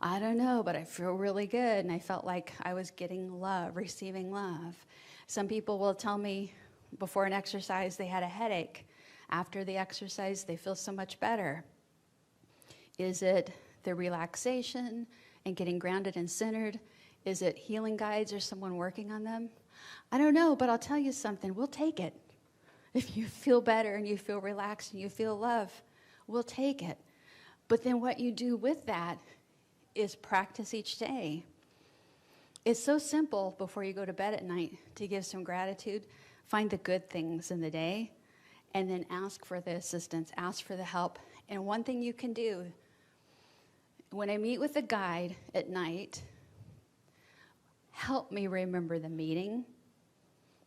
I don't know, but I feel really good. And I felt like I was getting love, receiving love. Some people will tell me before an exercise they had a headache. After the exercise, they feel so much better. Is it the relaxation and getting grounded and centered? Is it healing guides or someone working on them? I don't know, but I'll tell you something. We'll take it. If you feel better and you feel relaxed and you feel love, we'll take it. But then what you do with that is practice each day. It's so simple before you go to bed at night to give some gratitude, find the good things in the day, and then ask for the assistance, ask for the help. And one thing you can do, when I meet with a guide at night, help me remember the meeting.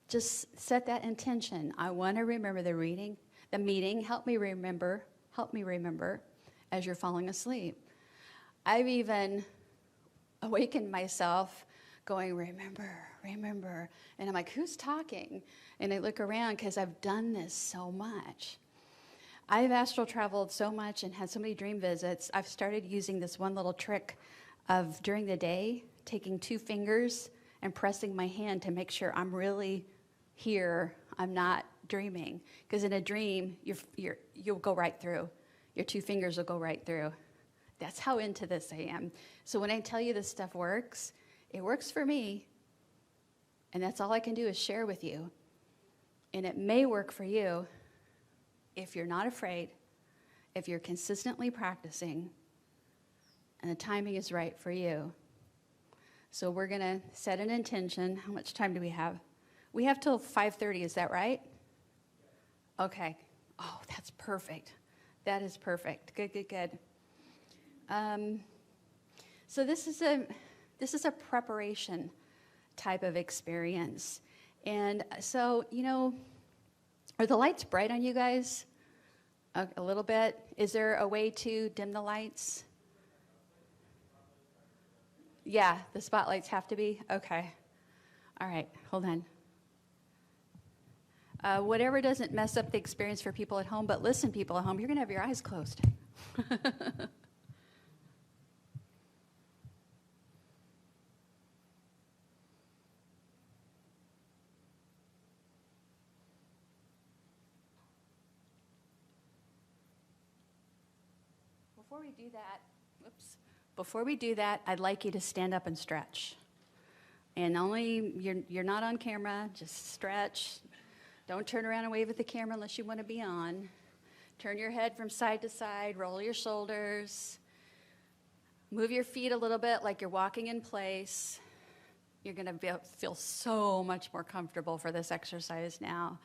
Just set that intention. I want to remember the meeting. Help me remember as you're falling asleep. I've even awakened myself going, remember. And I'm like, who's talking? And I look around because I've done this so much. I've astral traveled so much and had so many dream visits. I've started using this one little trick of during the day, taking 2 fingers and pressing my hand to make sure I'm really here. I'm not dreaming. Because in a dream, you'll go right through. Your 2 fingers will go right through. That's how into this I am. So when I tell you this stuff works, it works for me. And that's all I can do is share with you. And it may work for you if you're not afraid, if you're consistently practicing, and the timing is right for you. So we're going to set an intention. How much time do we have? We have till 5:30, is that right? Okay. Oh, that's perfect. That is perfect. Good. So this is a preparation type of experience. And so, are the lights bright on you guys? A little bit? Is there a way to dim the lights? Yeah, the spotlights have to be? Okay. All right, hold on. Whatever doesn't mess up the experience for people at home, but listen, people at home, you're going to have your eyes closed. Before we do that, I'd like you to stand up and stretch. And you're not on camera, just stretch. Don't turn around and wave at the camera unless you want to be on. Turn your head from side to side, roll your shoulders. Move your feet a little bit like you're walking in place. You're going to feel so much more comfortable for this exercise now.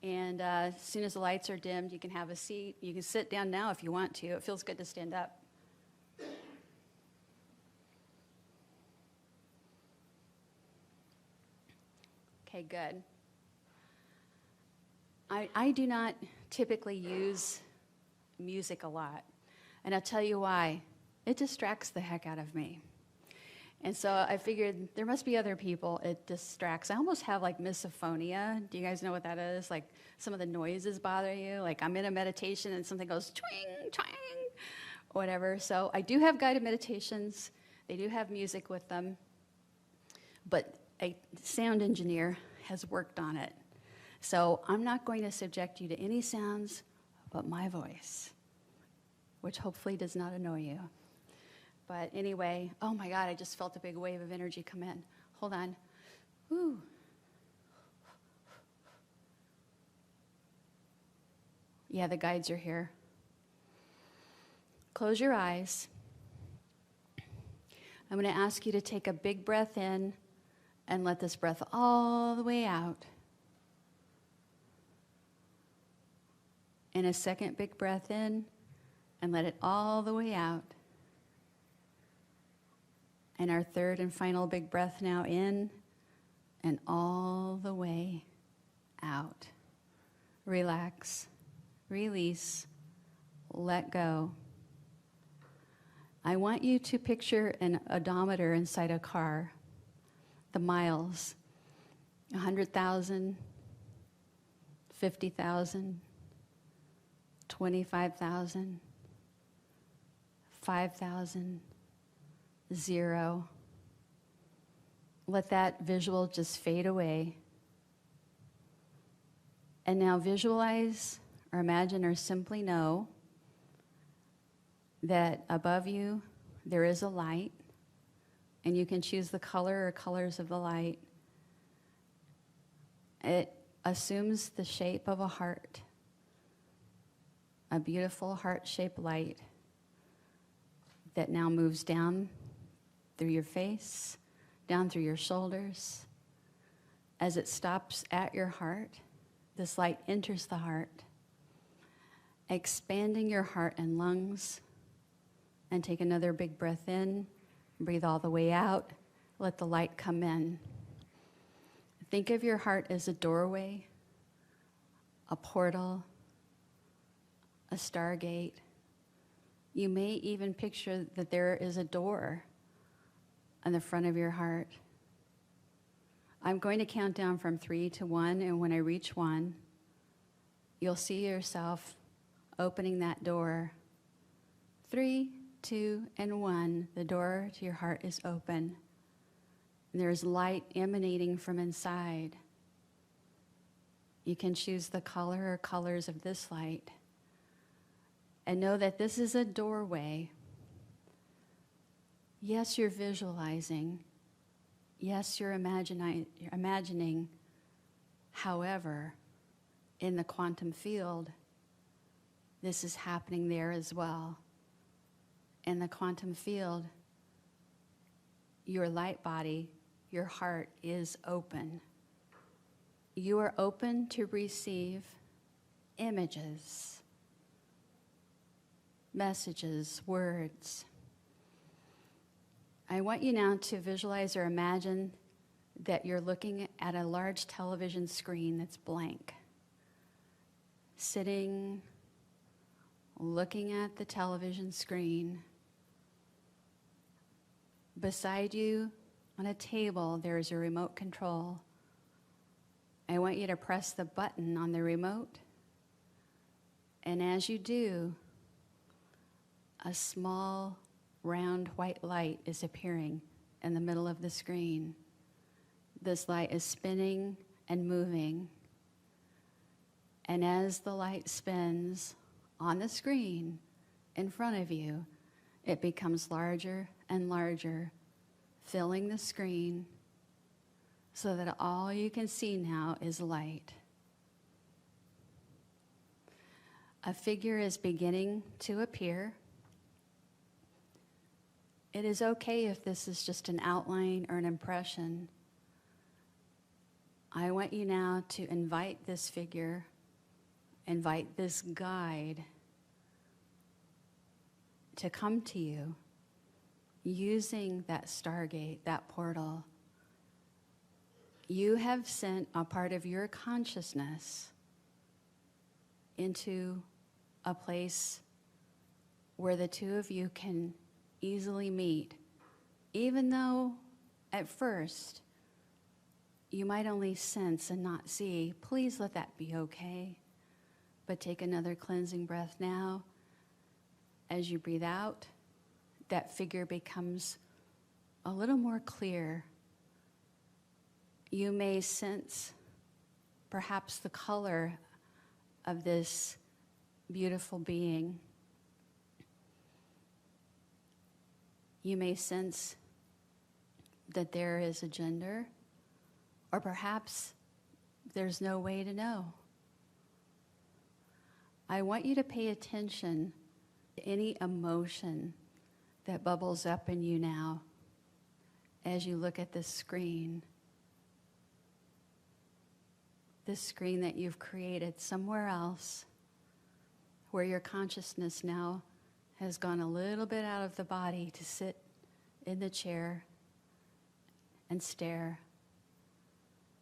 And as soon as the lights are dimmed, you can have a seat. You can sit down now if you want to. It feels good to stand up. Okay, good. I do not typically use music a lot. And I'll tell you why. It distracts the heck out of me. And so I figured there must be other people it distracts. I almost have like misophonia. Do you guys know what that is? Like some of the noises bother you. Like I'm in a meditation and something goes twing, twing, whatever. So I do have guided meditations. They do have music with them. But a sound engineer has worked on it. So I'm not going to subject you to any sounds but my voice, which hopefully does not annoy you. But anyway, oh my God, I just felt a big wave of energy come in. Hold on. Woo. Yeah, the guides are here. Close your eyes. I'm going to ask you to take a big breath in and let this breath all the way out. And a second big breath in and let it all the way out. And our third and final big breath now in and all the way out. Relax, release, let go. I want you to picture an odometer inside a car. The miles, 100,000, 50,000, 25,000, 5,000, 0. Let that visual just fade away. And now visualize or imagine or simply know that above you there is a light, and you can choose the color or colors of the light. It assumes the shape of a heart, a beautiful heart-shaped light that now moves down through your face, down through your shoulders. As it stops at your heart, this light enters the heart, expanding your heart and lungs. And take another big breath in, breathe all the way out, let the light come in. Think of your heart as a doorway, a portal, a stargate. You may even picture that there is a door on the front of your heart. I'm going to count down from 3 to 1, and when I reach 1, you'll see yourself opening that door. 3, 2, and 1, the door to your heart is open. There's light emanating from inside. You can choose the color or colors of this light. And know that this is a doorway. Yes, you're visualizing. Yes, you're imagining. However, in the quantum field, this is happening there as well. In the quantum field, your light body, your heart is open. You are open to receive images, messages, words. I want you now to visualize or imagine that you're looking at a large television screen that's blank. Sitting, looking at the television screen. Beside you on a table, there is a remote control. I want you to press the button on the remote. And as you do, a small, round white light is appearing in the middle of the screen. This light is spinning and moving. And as the light spins on the screen in front of you, it becomes larger and larger, filling the screen so that all you can see now is light. A figure is beginning to appear. It is okay if this is just an outline or an impression. I want you now to invite this figure, invite this guide to come to you using that stargate, that portal. You have sent a part of your consciousness into a place where the two of you can easily meet, even though at first you might only sense and not see. Please let that be okay. But take another cleansing breath now. As you breathe out, that figure becomes a little more clear. You may sense perhaps the color of this beautiful being. You may sense that there is a gender, or perhaps there's no way to know. I want you to pay attention to any emotion that bubbles up in you now as you look at this screen that you've created somewhere else, where your consciousness now has gone a little bit out of the body to sit in the chair and stare.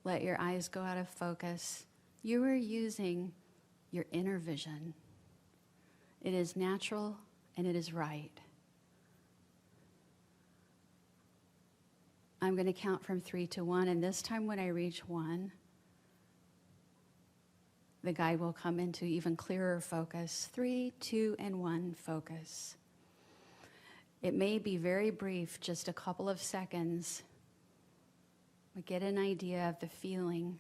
Let your eyes go out of focus. You are using your inner vision. It is natural and it is right. I'm going to count from 3 to 1, and this time when I reach 1, the guide will come into even clearer focus. 3, 2, and 1, focus. It may be very brief, just a couple of seconds, but get an idea of the feeling,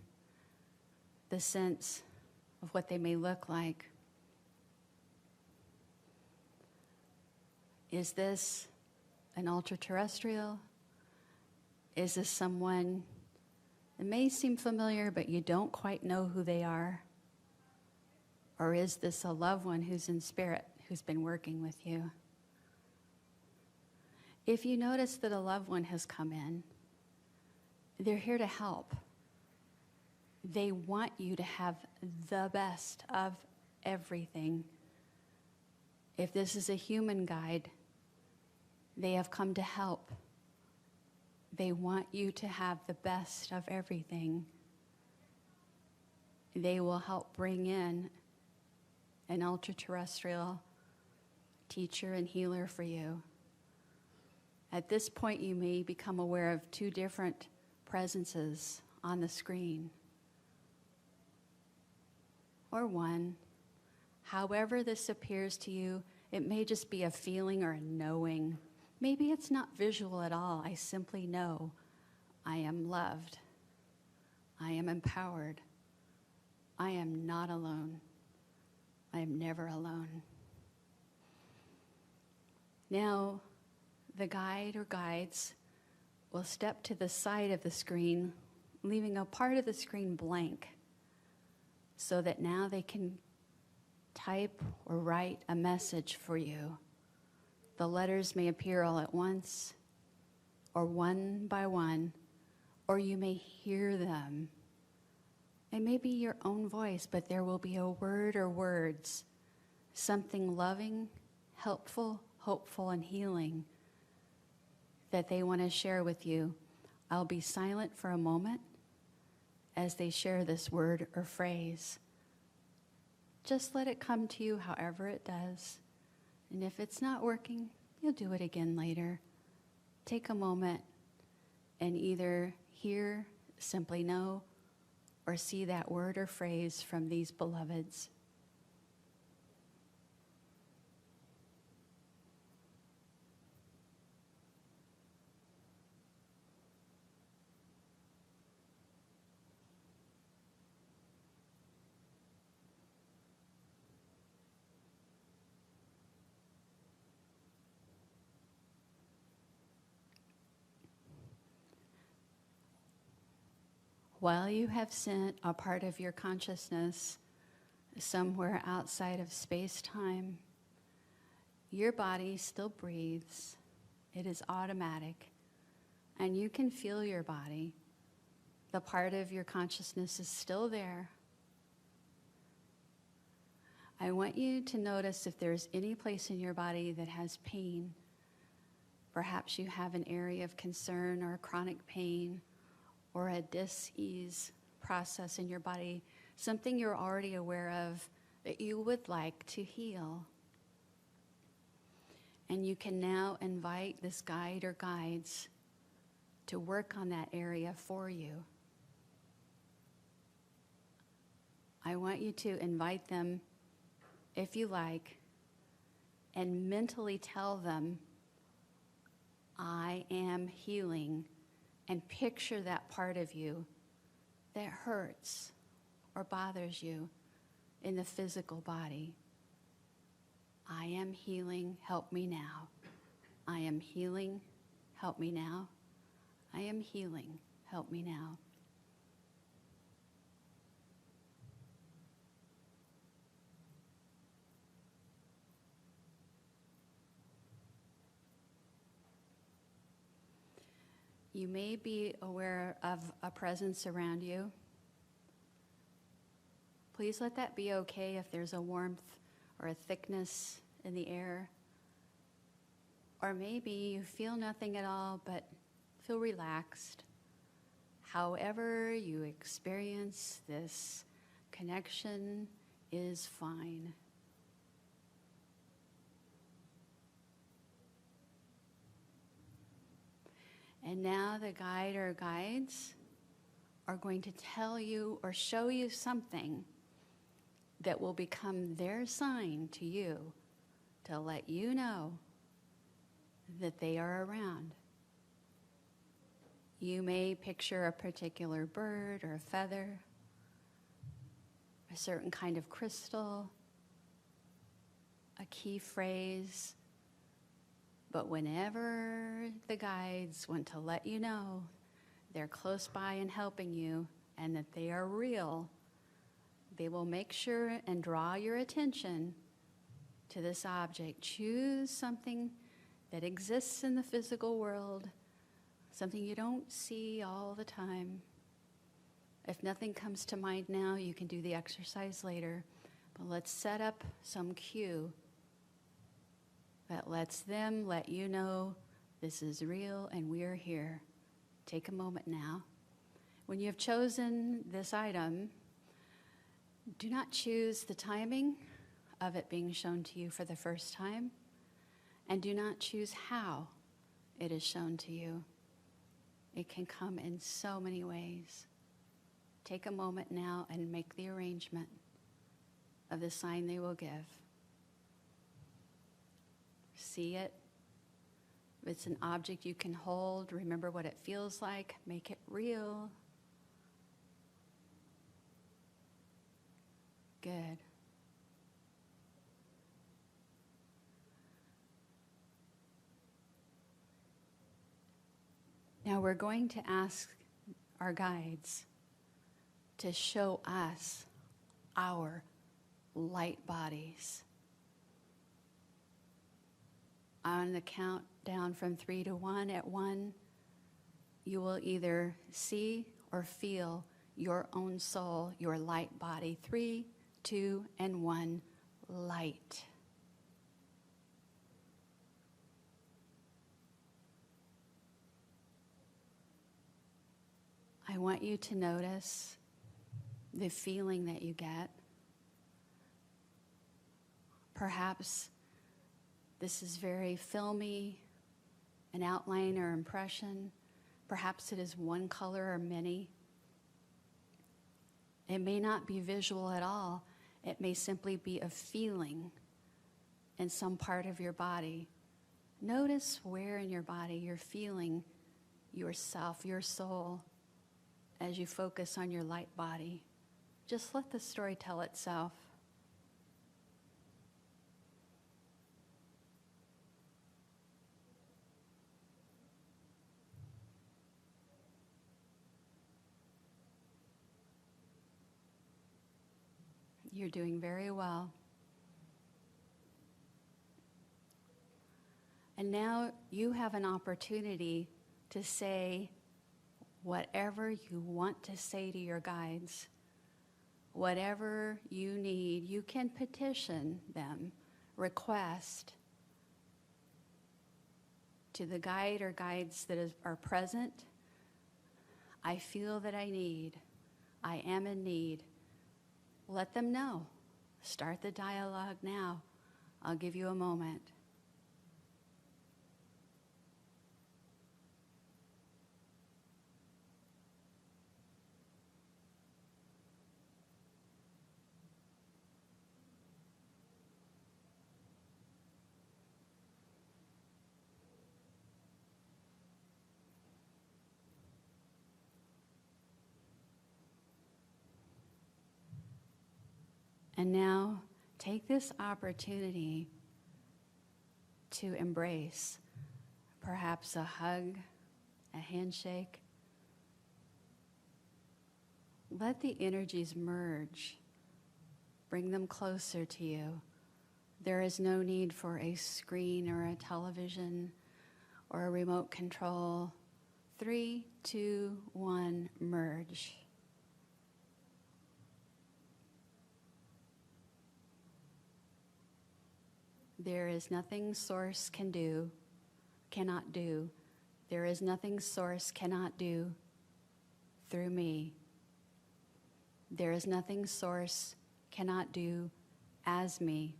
the sense of what they may look like. Is this an ultra-terrestrial? Is this someone that may seem familiar, but you don't quite know who they are? Or is this a loved one who's in spirit, who's been working with you? If you notice that a loved one has come in, they're here to help. They want you to have the best of everything. If this is a human guide, they have come to help. They want you to have the best of everything. They will help bring in an ultra-terrestrial teacher and healer for you. At this point, you may become aware of two different presences on the screen, or one. However this appears to you, it may just be a feeling or a knowing. Maybe it's not visual at all. I simply know I am loved. I am empowered. I am not alone. I am never alone. Now, the guide or guides will step to the side of the screen, leaving a part of the screen blank, so that now they can type or write a message for you. The letters may appear all at once, or one by one, or you may hear them. It may be your own voice, but there will be a word or words, something loving, helpful, hopeful, and healing that they want to share with you. I'll be silent for a moment as they share this word or phrase. Just let it come to you however it does. And if it's not working, you'll do it again later. Take a moment and either hear, simply know, or see that word or phrase from these beloveds. While you have sent a part of your consciousness somewhere outside of space-time, your body still breathes. It is automatic, and you can feel your body. The part of your consciousness is still there. I want you to notice if there's any place in your body that has pain. Perhaps you have an area of concern or chronic pain, or a dis-ease process in your body, something you're already aware of that you would like to heal. And you can now invite this guide or guides to work on that area for you. I want you to invite them, if you like, and mentally tell them, I am healing. And picture that part of you that hurts or bothers you in the physical body. I am healing, help me now. I am healing, help me now. I am healing, help me now. You may be aware of a presence around you. Please let that be okay if there's a warmth or a thickness in the air. Or maybe you feel nothing at all but feel relaxed. However you experience this connection is fine. And now the guide or guides are going to tell you or show you something that will become their sign to you to let you know that they are around. You may picture a particular bird or a feather, a certain kind of crystal, a key phrase, but whenever the guides want to let you know they're close by and helping you and that they are real, they will make sure and draw your attention to this object. Choose something that exists in the physical world, something you don't see all the time. If nothing comes to mind now, you can do the exercise later. But let's set up some cue that lets them let you know this is real and we're here. Take a moment now. When you have chosen this item, do not choose the timing of it being shown to you for the first time, and do not choose how it is shown to you. It can come in so many ways. Take a moment now and make the arrangement of the sign they will give. See it. If it's an object you can hold, remember what it feels like. Make it real. Good. Now we're going to ask our guides to show us our light bodies. On the count down from 3 to 1, at 1, you will either see or feel your own soul, your light body. 3, 2, and 1, light. I want you to notice the feeling that you get. Perhaps this is very filmy, an outline or impression. Perhaps it is one color or many. It may not be visual at all. It may simply be a feeling in some part of your body. Notice where in your body you're feeling yourself, your soul, as you focus on your light body. Just let the story tell itself. You're doing very well. And now you have an opportunity to say whatever you want to say to your guides. Whatever you need, you can petition them, request to the guide or guides that are present. I feel that I need. I am in need. Let them know. Start the dialogue now. I'll give you a moment. And now, take this opportunity to embrace perhaps a hug, a handshake. Let the energies merge. Bring them closer to you. There is no need for a screen or a television or a remote control. 3, 2, 1, merge. There is nothing Source cannot do. There is nothing Source cannot do through me. There is nothing Source cannot do as me.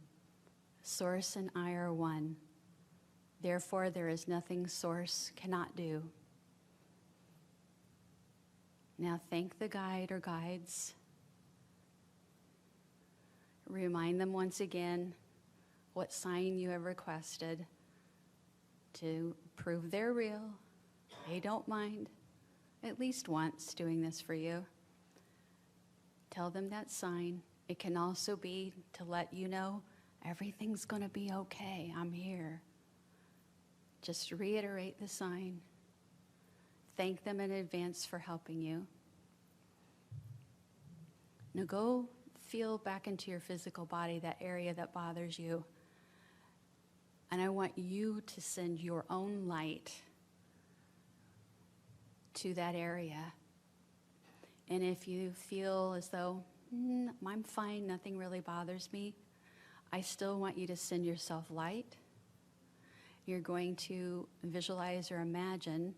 Source and I are one. Therefore, there is nothing Source cannot do. Now thank the guide or guides. Remind them once again what sign you have requested. to prove they're real. They don't mind at least once doing this for you. Tell them that sign. It can also be to let you know everything's going to be okay. I'm here. Just reiterate the sign. Thank them in advance for helping you. Now go feel back into your physical body, that area that bothers you. And I want you to send your own light to that area. And if you feel as though, I'm fine, nothing really bothers me, I still want you to send yourself light. You're going to visualize or imagine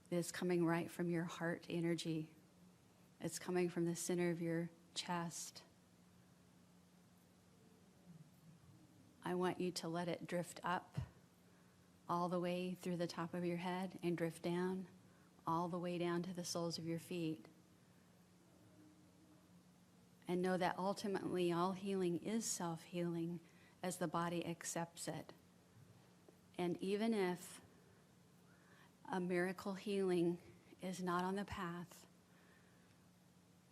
that it's coming right from your heart energy. It's coming from the center of your chest. I want you to let it drift up all the way through the top of your head and drift down all the way down to the soles of your feet. And know that ultimately all healing is self-healing as the body accepts it. And even if a miracle healing is not on the path,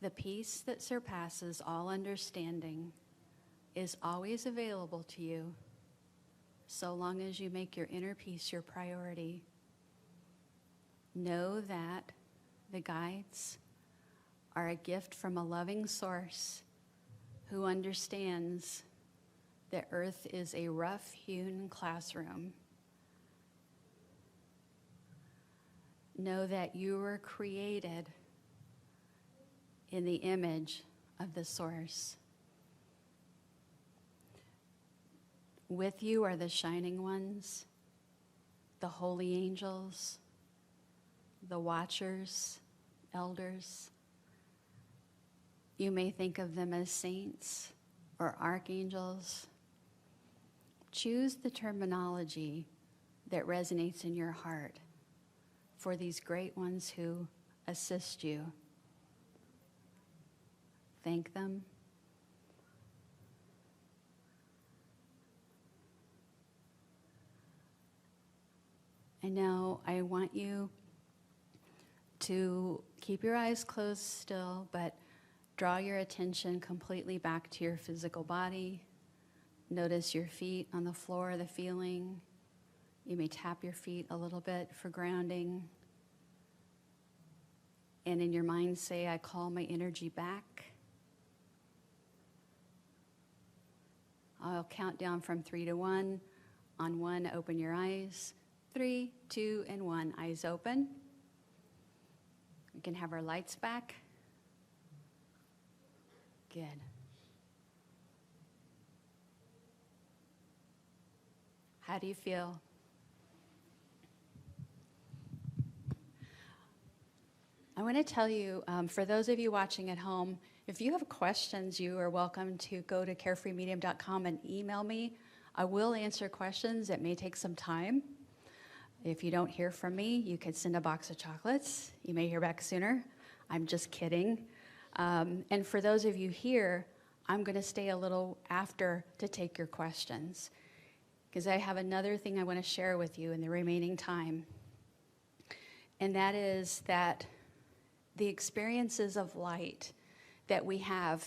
the peace that surpasses all understanding is always available to you, so long as you make your inner peace your priority. Know that the guides are a gift from a loving source who understands that Earth is a rough-hewn classroom. Know that you were created in the image of the source. With you are the shining ones, the holy angels, the watchers, elders. You may think of them as saints or archangels. Choose the terminology that resonates in your heart for these great ones who assist you. Thank them. And now I want you to keep your eyes closed still, but draw your attention completely back to your physical body. Notice your feet on the floor, the feeling. You may tap your feet a little bit for grounding. And in your mind say, I call my energy back. I'll count down from 3 to 1. On 1, open your eyes. 3, 2, and 1. Eyes open. We can have our lights back. Good. How do you feel? I want to tell you, for those of you watching at home, if you have questions, you are welcome to go to carefreemedium.com and email me. I will answer questions. It may take some time. If you don't hear from me, you can send a box of chocolates. You may hear back sooner. I'm just kidding. And for those of you here, I'm going to stay a little after to take your questions, because I have another thing I want to share with you in the remaining time. And that is that the experiences of light that we have,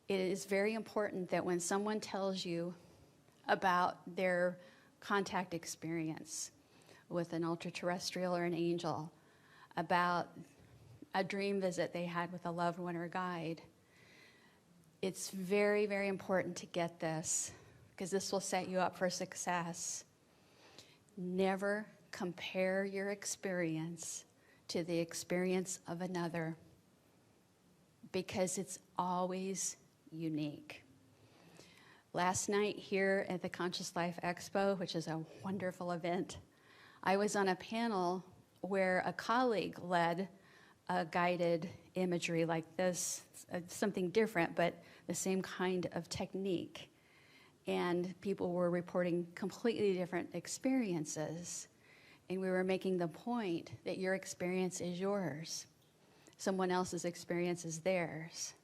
it is very important that when someone tells you about their contact experience with an ultra-terrestrial or an angel, about a dream visit they had with a loved one or guide, it's very, very important to get this, because this will set you up for success. Never compare your experience to the experience of another, because it's always unique. Last night here at the Conscious Life Expo, which is a wonderful event, I was on a panel where a colleague led a guided imagery like this, something different, but the same kind of technique. And people were reporting completely different experiences. And we were making the point that your experience is yours. Someone else's experience is theirs.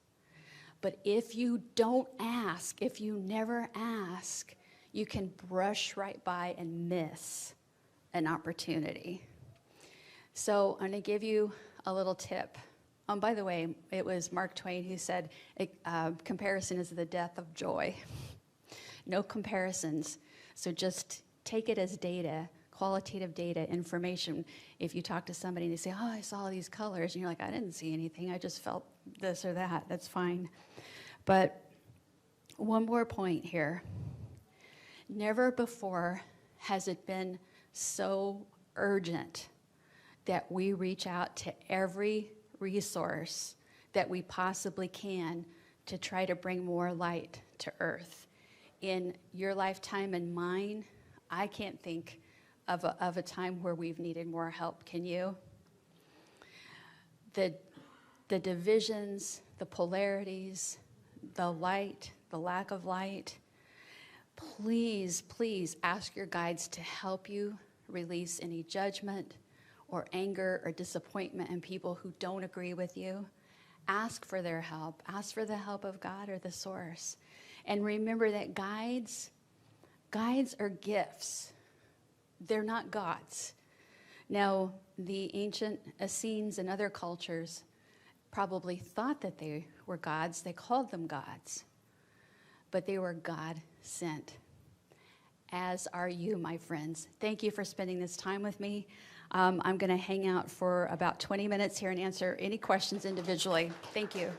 But if you don't ask, if you never ask, you can brush right by and miss an opportunity. So I'm going to give you a little tip. By the way, it was Mark Twain who said, comparison is the death of joy. No comparisons. So just take it as data, qualitative data, information. If you talk to somebody and they say, oh, I saw these colors, and you're like, I didn't see anything. I just felt this or that. That's fine. But one more point here. Never before has it been so urgent that we reach out to every resource that we possibly can to try to bring more light to Earth. In your lifetime and mine, I can't think of a time where we've needed more help. Can you? The divisions, the polarities, the light, the lack of light, please, please ask your guides to help you release any judgment or anger or disappointment in people who don't agree with you. Ask for their help. Ask for the help of God or the source. And remember that guides are gifts. They're not gods. Now, the ancient Essenes and other cultures probably thought that they were gods. They called them gods. But they were God sent. As are you, my friends. Thank you for spending this time with me. I'm going to hang out for about 20 minutes here and answer any questions individually. Thank you.